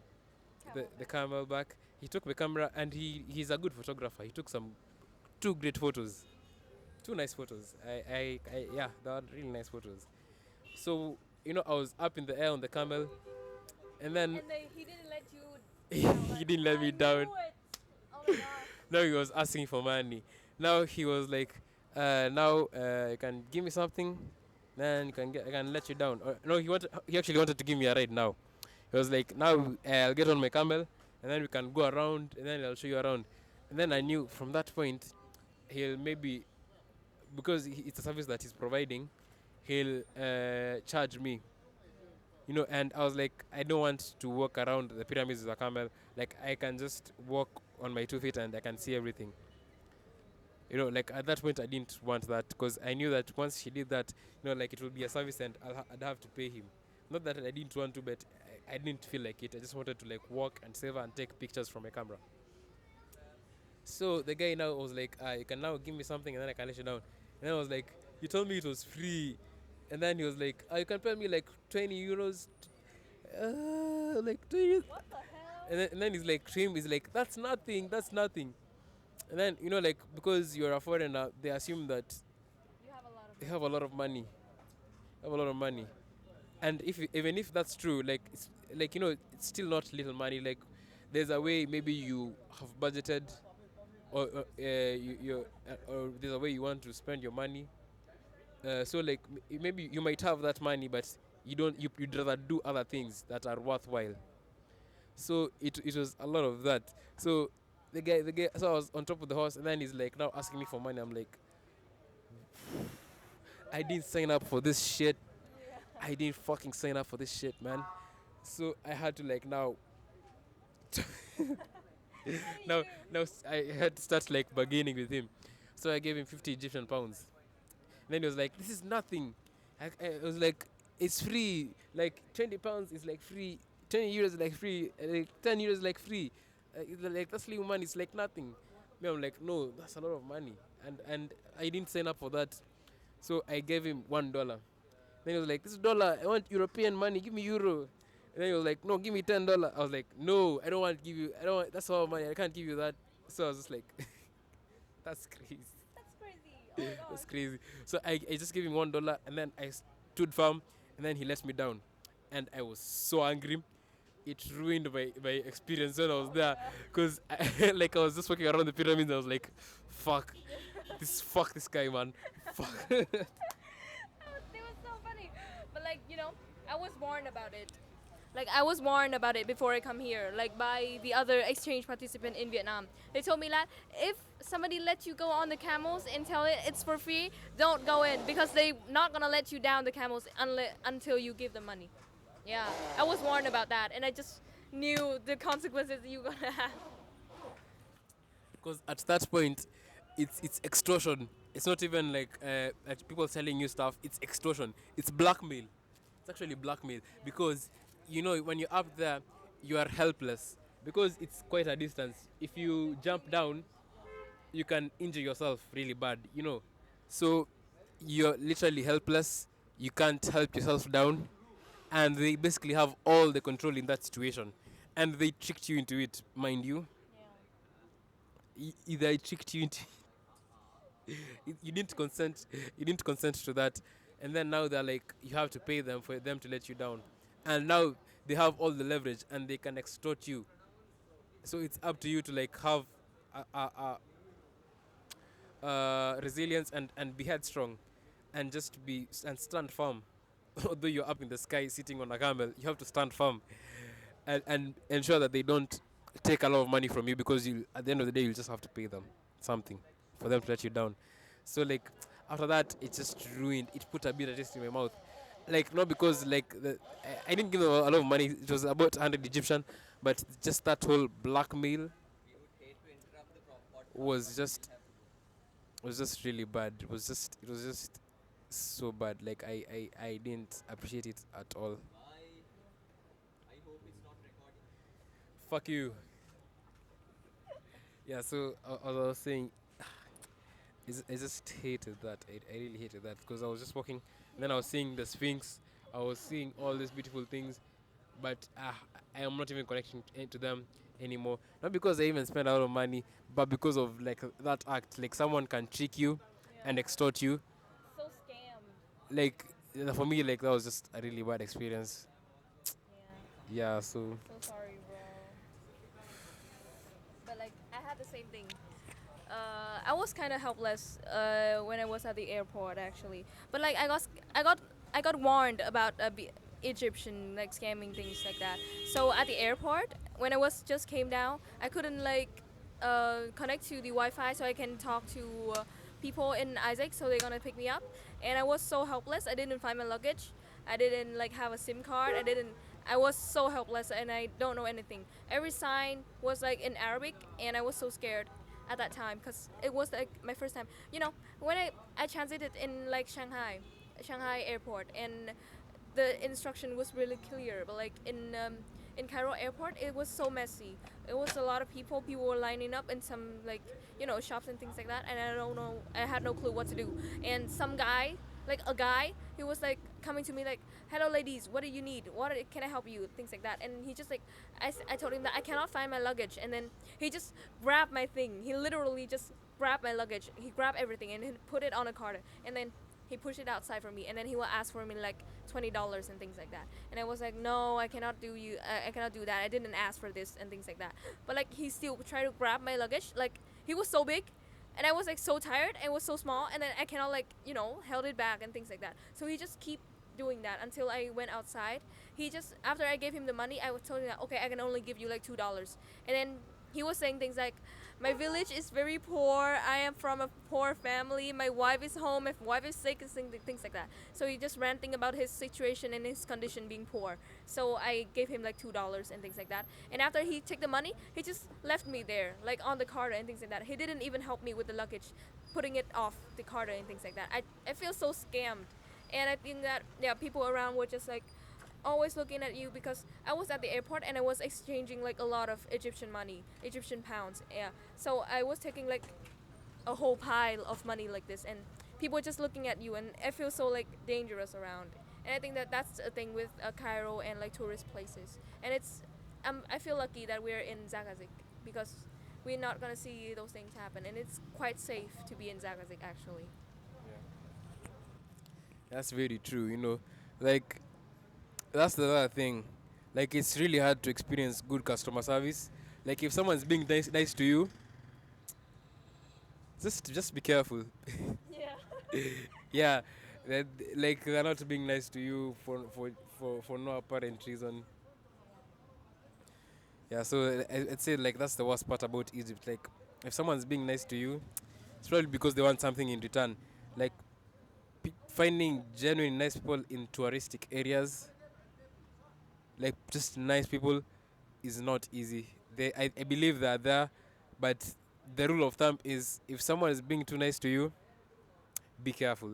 Speaker 1: camel back. He took the camera, and he's a good photographer. He took some two great photos, two nice photos. Yeah, they were really nice photos. So, you know, I was up in the air on the camel, and then
Speaker 2: he didn't let you
Speaker 1: he didn't let me down.
Speaker 2: it. Oh my god.
Speaker 1: Now he was asking for money. Now he was like, now you can give me something, then I can let you down. Or, no, he actually wanted to give me a ride now. He was like, now I'll get on my camel, and then we can go around, and then I'll show you around. And then I knew from that point, he'll maybe, because it's a service that he's providing, he'll charge me, you know. And I was like, I don't want to walk around the pyramids with a camel. Like, I can just walk on my 2 feet and I can see everything, you know. Like, at that point I didn't want that, because I knew that once he did that, you know, like, it would be a service and I'd have to pay him. Not that I didn't want to, but I didn't feel like it. I just wanted to like walk and save and take pictures from my camera. So the guy now was like, you can now give me something and then I can let you down. And then I was like, you told me it was free. And then he was like, you can pay me like 20 euros. Like 20.
Speaker 2: What the hell?
Speaker 1: And then he's like, to him, he's like, that's nothing, that's nothing. And then, you know, like, because you're a foreigner, they assume that
Speaker 2: You have a lot of
Speaker 1: they have a lot of money. Have a lot of money. And even if that's true, like, it's like, you know, it's still not little money. Like, there's a way maybe you have budgeted, or or there's a way you want to spend your money. So like, maybe you might have that money, but you'd rather do other things that are worthwhile. So it was a lot of that. So the guy, so I was on top of the horse, and then he's like now asking me for money. I'm like, I didn't sign up for this shit. I didn't fucking sign up for this shit, man. So I had to like now now I had to start like bargaining with him. So I gave him 50 Egyptian pounds. And then he was like, this is nothing. I was like, it's free. Like, 20 pounds is like free. 20 euros is like free. Like, 10 euros is like free. Like, that's little money. It's like nothing. Me, I'm like, no, that's a lot of money. And I didn't sign up for that. So I gave him $1. Then he was like, this is dollar. I want European money. Give me euro. And then he was like, no, give me $10. I was like, no, I don't want to give you. I don't want, that's all money. I can't give you that. So I was just like, that's crazy.
Speaker 2: That's crazy. Oh my
Speaker 1: That's
Speaker 2: gosh.
Speaker 1: crazy. So I just gave him $1, and then I stood firm, and then he let me down, and I was so angry. it ruined my experience when I was there, because like I was just walking around the pyramids. I was like, fuck this guy, man, fuck.
Speaker 2: It was so funny. But like, I was warned about it. Like I was warned about it before I come here, like by the other exchange participant in Vietnam. They told me that if somebody lets you go on the camels and tell it it's for free, don't go in because they not gonna let you down the camels until you give them money. Yeah, I was warned about that, and I just knew the consequences you gonna have.
Speaker 1: Because at that point, it's extortion. It's not even like people selling you stuff. It's extortion. It's blackmail. It's actually blackmail, because when you're up there, you are helpless because it's quite a distance. If you jump down, you can injure yourself really bad. So you're literally helpless. You can't help yourself down, and they basically have all the control in that situation, and they tricked you into it, mind you. Either I tricked you into you didn't consent. You didn't consent to that, and then now they're like you have to pay them for them to let you down, and now they have all the leverage and they can extort you. So it's up to you to like have resilience and be headstrong, and just be and stand firm. Although you're up in the sky sitting on a camel, you have to stand firm and ensure that they don't take a lot of money from you, because you at the end of the day you'll just have to pay them something for them to let you down. So like after that it just ruined, it put a bitter taste in my mouth. Like not because like I didn't give them a lot of money, it was about 100 Egyptian, but just that whole blackmail was just really bad. It was just so bad. Like I didn't appreciate it at all. Fuck you. Yeah, so as I was saying, I just hated that. I really hated that, because I was just walking, and then I was seeing the Sphinx. I was seeing all these beautiful things, but I am not even connecting to them anymore. Not because I even spent a lot of money, but because of like that act. Like someone can trick you and
Speaker 2: Yeah.
Speaker 1: extort you.
Speaker 2: So scammed.
Speaker 1: Like for me, like that was just a really bad experience.
Speaker 2: Yeah.
Speaker 1: Yeah. So
Speaker 2: So sorry, bro. But like I had the same thing. I was kind of helpless when I was at the airport actually. But like I got warned about Egyptian like scamming things like that. So at the airport when I was just came down, I couldn't like connect to the Wi-Fi so I can talk to people in Isaac, so they're gonna pick me up. And I was so helpless. I didn't find my luggage. I didn't like have a SIM card. I didn't. I was so helpless and I don't know anything. Every sign was like in Arabic, and I was so scared at that time because it was like my first time. When I transited in like Shanghai airport, and the instruction was really clear, but like in Cairo airport it was so messy. It was a lot of people. People were lining up in some like shops and things like that, and I don't know. I had no clue what to do. And some guy, like a guy, he was like coming to me like, "Hello, ladies. What do you need? Can I help you?" Things like that. And he just like, I told him that I cannot find my luggage, and then he just grabbed my thing. He literally just grabbed my luggage. He grabbed everything and he put it on a cart, and then he pushed it outside for me, and then he will ask for me like $20 and things like that. And I was like, no, I cannot do I cannot do that. I didn't ask for this and things like that. But like he still tried to grab my luggage. Like he was so big, and I was like so tired. And it was so small, and then I cannot like held it back and things like that. So he just keep doing that until I went outside. He just after I gave him the money, I was told him that okay, I can only give you like $2, and then he was saying things like, "My village is very poor. I am from a poor family. My wife is home. My wife is sick," and things like that. So he just ranting about his situation and his condition being poor. So I gave him like $2 and things like that. And after he took the money, he just left me there, like on the cart and things like that. He didn't even help me with the luggage, putting it off the cart and things like that. I feel so scammed, and I think that yeah, people around were just like always looking at you because I was at the airport and I was exchanging like a lot of Egyptian money, Egyptian pounds. Yeah. So I was taking like a whole pile of money like this, and people were just looking at you, and I feel so like dangerous around. And I think that that's a thing with Cairo and like tourist places. And I feel lucky that we're in Zagazig because we're not gonna see those things happen, and it's quite safe to be in Zagazig actually.
Speaker 1: that's very true. Like that's the other thing. Like it's really hard to experience good customer service. Like if someone's being nice to you, just be careful.
Speaker 2: Yeah.
Speaker 1: Yeah, that like they're not being nice to you for no apparent reason. Yeah, so I'd say like that's the worst part about Egypt. Like if someone's being nice to you, it's probably because they want something in return. Like finding genuine nice people in touristic areas, like just nice people, is not easy. I believe they're there, but the rule of thumb is if someone is being too nice to you, be careful.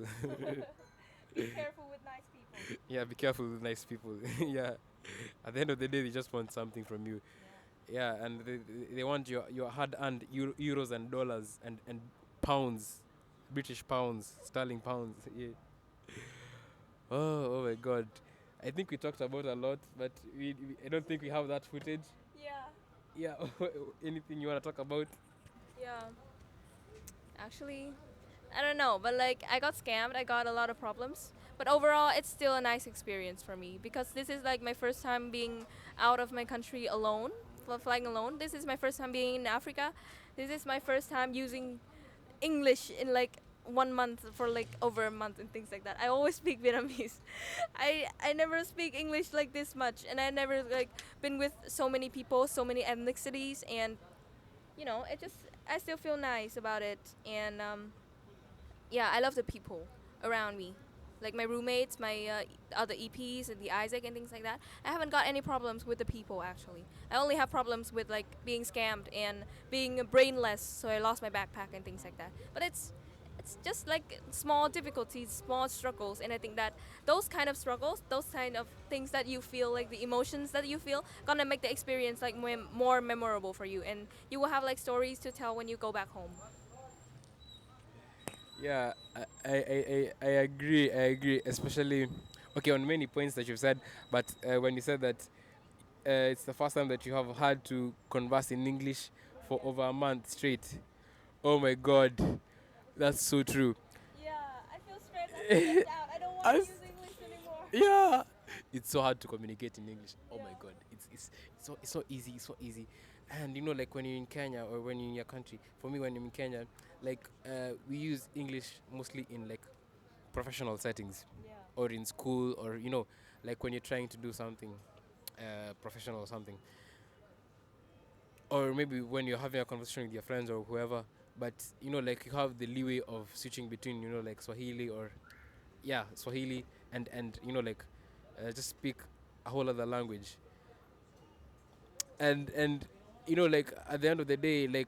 Speaker 2: Be careful with nice people.
Speaker 1: Yeah, be careful with nice people. Yeah, at the end of the day, they just want something from you. Yeah, and they want your hard-earned euros and dollars and pounds, British pounds, sterling pounds. Yeah. Oh my God. I think we talked about a lot, but I don't think we have that footage.
Speaker 2: Yeah.
Speaker 1: Yeah. Anything you want to talk about?
Speaker 2: Yeah. Actually, I don't know, but like I got scammed. I got a lot of problems. But overall, it's still a nice experience for me because this is like my first time being out of my country alone, flying alone. This is my first time being in Africa. This is my first time using English in like 1 month for like over a month and things like that. I always speak Vietnamese. I never speak English like this much, and I never like been with so many people, so many ethnicities, and it just I still feel nice about it, and yeah, I love the people around me, like my roommates, my other EPs, and the Isaac and things like that. I haven't got any problems with the people actually. I only have problems with like being scammed and being brainless, so I lost my backpack and things like that. But it's just like small difficulties, small struggles, and I think that those kind of struggles, those kind of things that you feel, like the emotions that you feel, gonna make the experience like more memorable for you, and you will have like stories to tell when you go back home.
Speaker 1: Yeah, I agree. I agree, especially okay on many points that you've said. But when you said that it's the first time that you have had to converse in English for over a month straight. Oh my God, that's so true.
Speaker 2: Yeah, I feel stressed. I feel left out. I don't want to
Speaker 1: As-
Speaker 2: use English anymore.
Speaker 1: yeah, it's so hard to communicate in English. Oh my
Speaker 2: Yeah.
Speaker 1: God, it's so easy. It's so easy. And like when you're in Kenya or when you're in your country. For me, when I'm in Kenya, like we use English mostly in like professional settings
Speaker 2: Yeah.
Speaker 1: or in school or like when you're trying to do something professional or something, or maybe when you're having a conversation with your friends or whoever. But like you have the leeway of switching between like Swahili or Swahili and like just speak a whole other language. And like at the end of the day, like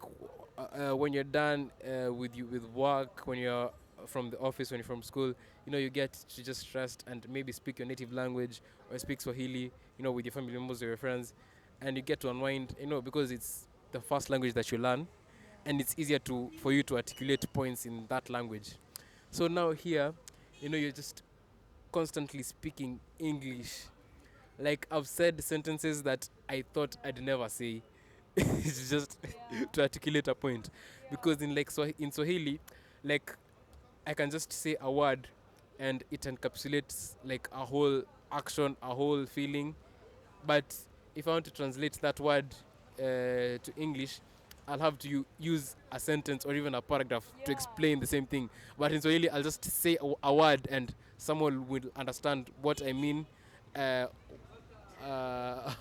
Speaker 1: when you're done with work, when you're from the office, when you're from school, you get to just rest and maybe speak your native language or speak Swahili, with your family members or your friends, and you get to unwind, because it's the first language that you learn, and it's easier to for you to articulate points in that language. So now here, you're just constantly speaking English. Like I've said sentences that I thought I'd never say. It's just
Speaker 2: Yeah.
Speaker 1: to articulate a point,
Speaker 2: Yeah.
Speaker 1: because in like in Swahili, like I can just say a word, and it encapsulates like a whole action, a whole feeling. But if I want to translate that word to English, I'll have to use a sentence or even a paragraph to
Speaker 2: Yeah.
Speaker 1: explain the same thing. But in Swahili, I'll just say a word and someone will understand what I mean. Uh, uh,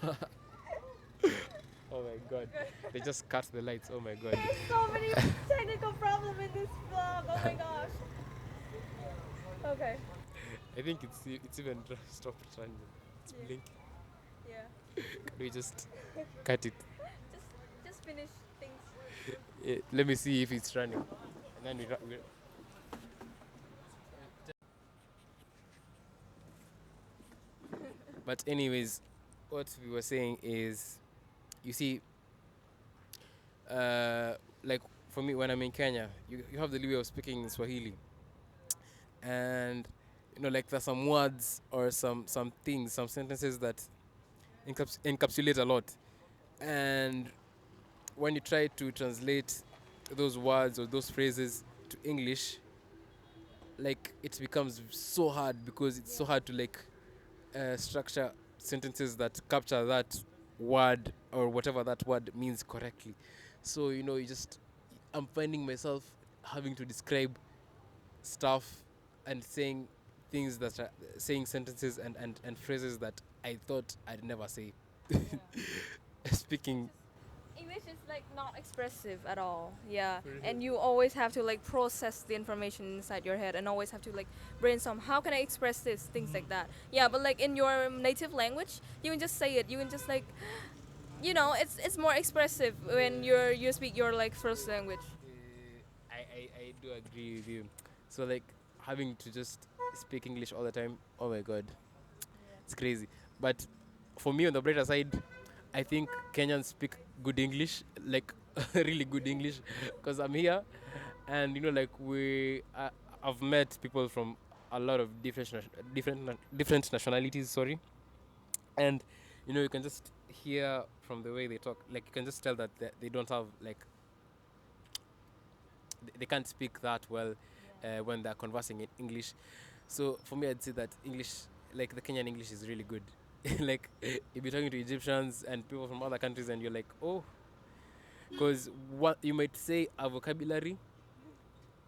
Speaker 1: oh my God. They just cut the lights. Oh my God.
Speaker 2: There's so many technical problems in this vlog. Oh my gosh. Okay.
Speaker 1: I think it's even stopped running. It's
Speaker 2: Yeah.
Speaker 1: blinking.
Speaker 2: Yeah.
Speaker 1: Can we just cut it?
Speaker 2: Just finish things.
Speaker 1: Let me see if it's running. And then we But anyways, what we were saying is, you see, uh, like for me when I'm in Kenya, you have the leeway of speaking in Swahili, and like there's some words or some things, some sentences that encapsulate a lot, and when you try to translate those words or those phrases to English, like it becomes so hard because it's so
Speaker 2: Yeah.
Speaker 1: hard to like structure sentences that capture that word or whatever that word means correctly. So I'm finding myself having to describe stuff and saying things that are saying sentences and phrases that I thought I'd never say. Speaking.
Speaker 2: English is like not expressive at all. Yeah.
Speaker 1: For real.
Speaker 2: And you always have to like process the information inside your head and always have to like brainstorm how can I express this, things like that. Yeah, but like in your native language, you can just say it. You can just like it's more expressive when you speak your like first language.
Speaker 1: I do agree with you. So like having to just speak English all the time, oh my god, it's crazy. But for me, on the brighter side, I think Kenyans speak good English, like really good English, because I'm here, and like I've met people from a lot of different nationalities. Sorry, and you can just hear from the way they talk. Like you can just tell that they don't have like they can't speak that well when they're conversing in English. So for me, I'd say that English, like the Kenyan English, is really good. Like if you're talking to Egyptians and people from other countries, and you're like, oh, because what you might say a vocabulary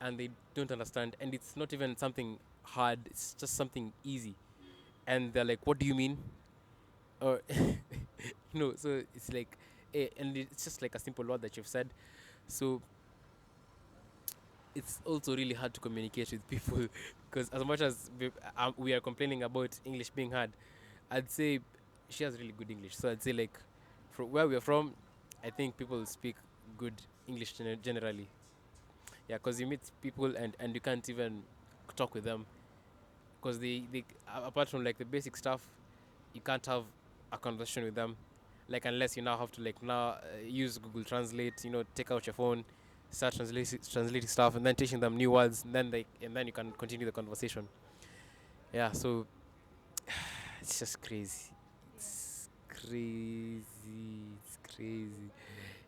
Speaker 1: and they don't understand, and it's not even something hard; it's just something easy, and they're like, "What do you mean?" Or so it's like, and it's just like a simple word that you've said. So it's also really hard to communicate with people because as much as we are complaining about English being hard, I'd say she has really good English. So I'd say like, from where we're from, I think people speak good English generally. Yeah, because you meet people and you can't even talk with them because they apart from like the basic stuff, you can't have a conversation with them, like unless you now have to like now use Google Translate. Take out your phone, start translating stuff, and then teaching them new words, and then you can continue the conversation. Yeah, so it's just crazy. It's crazy. It's crazy.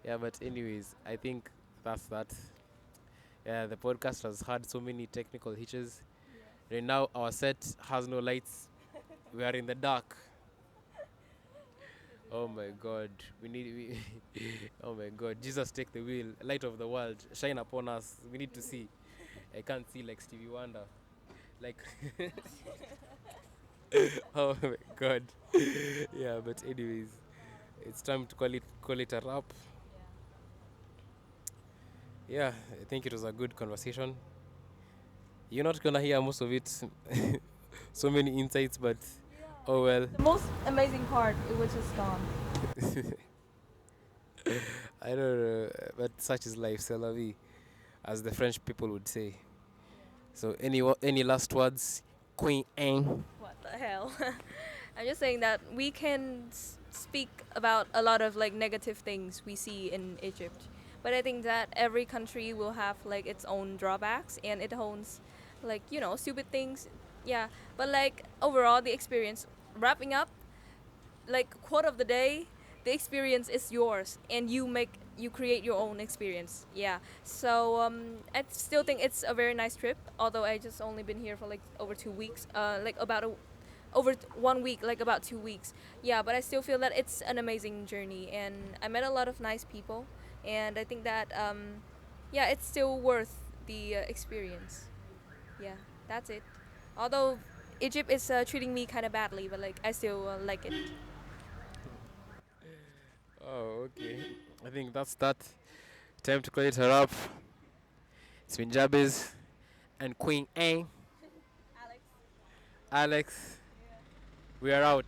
Speaker 1: Yeah, but anyways, I think that's that. Yeah, the podcast has had so many technical hitches. Right now, our set has no lights. We are in the dark. Oh my God, oh my God, Jesus, take the wheel, light of the world, shine upon us. We need to see. I can't see like Stevie Wonder, like. Oh my God. Yeah, but anyways, it's time to call it a wrap. Yeah, I think it was a good conversation. You're not gonna hear most of it, so many insights, but oh well.
Speaker 2: The most amazing part, it was just gone.
Speaker 1: I don't know, but such is life, c'est la vie, as the French people would say. So, any last words, Queen Anne?
Speaker 2: What the hell? I'm just saying that we can speak about a lot of like negative things we see in Egypt, but I think that every country will have like its own drawbacks and it owns like stupid things. Yeah, but like overall the experience. Wrapping up, like quote of the day, the experience is yours and you create your own experience. Yeah, so I still think it's a very nice trip, although I just only been here for like over 2 weeks, like about over 1 week, like about 2 weeks. Yeah, but I still feel that it's an amazing journey and I met a lot of nice people, and I think that yeah, it's still worth the experience. Yeah, that's it. Although Egypt is treating me kind of badly, but like I still like it.
Speaker 1: Oh, okay. I think that's that. Time to call it a wrap. It's been Jabez and Queen Anne.
Speaker 2: Alex.
Speaker 1: Alex. We are out.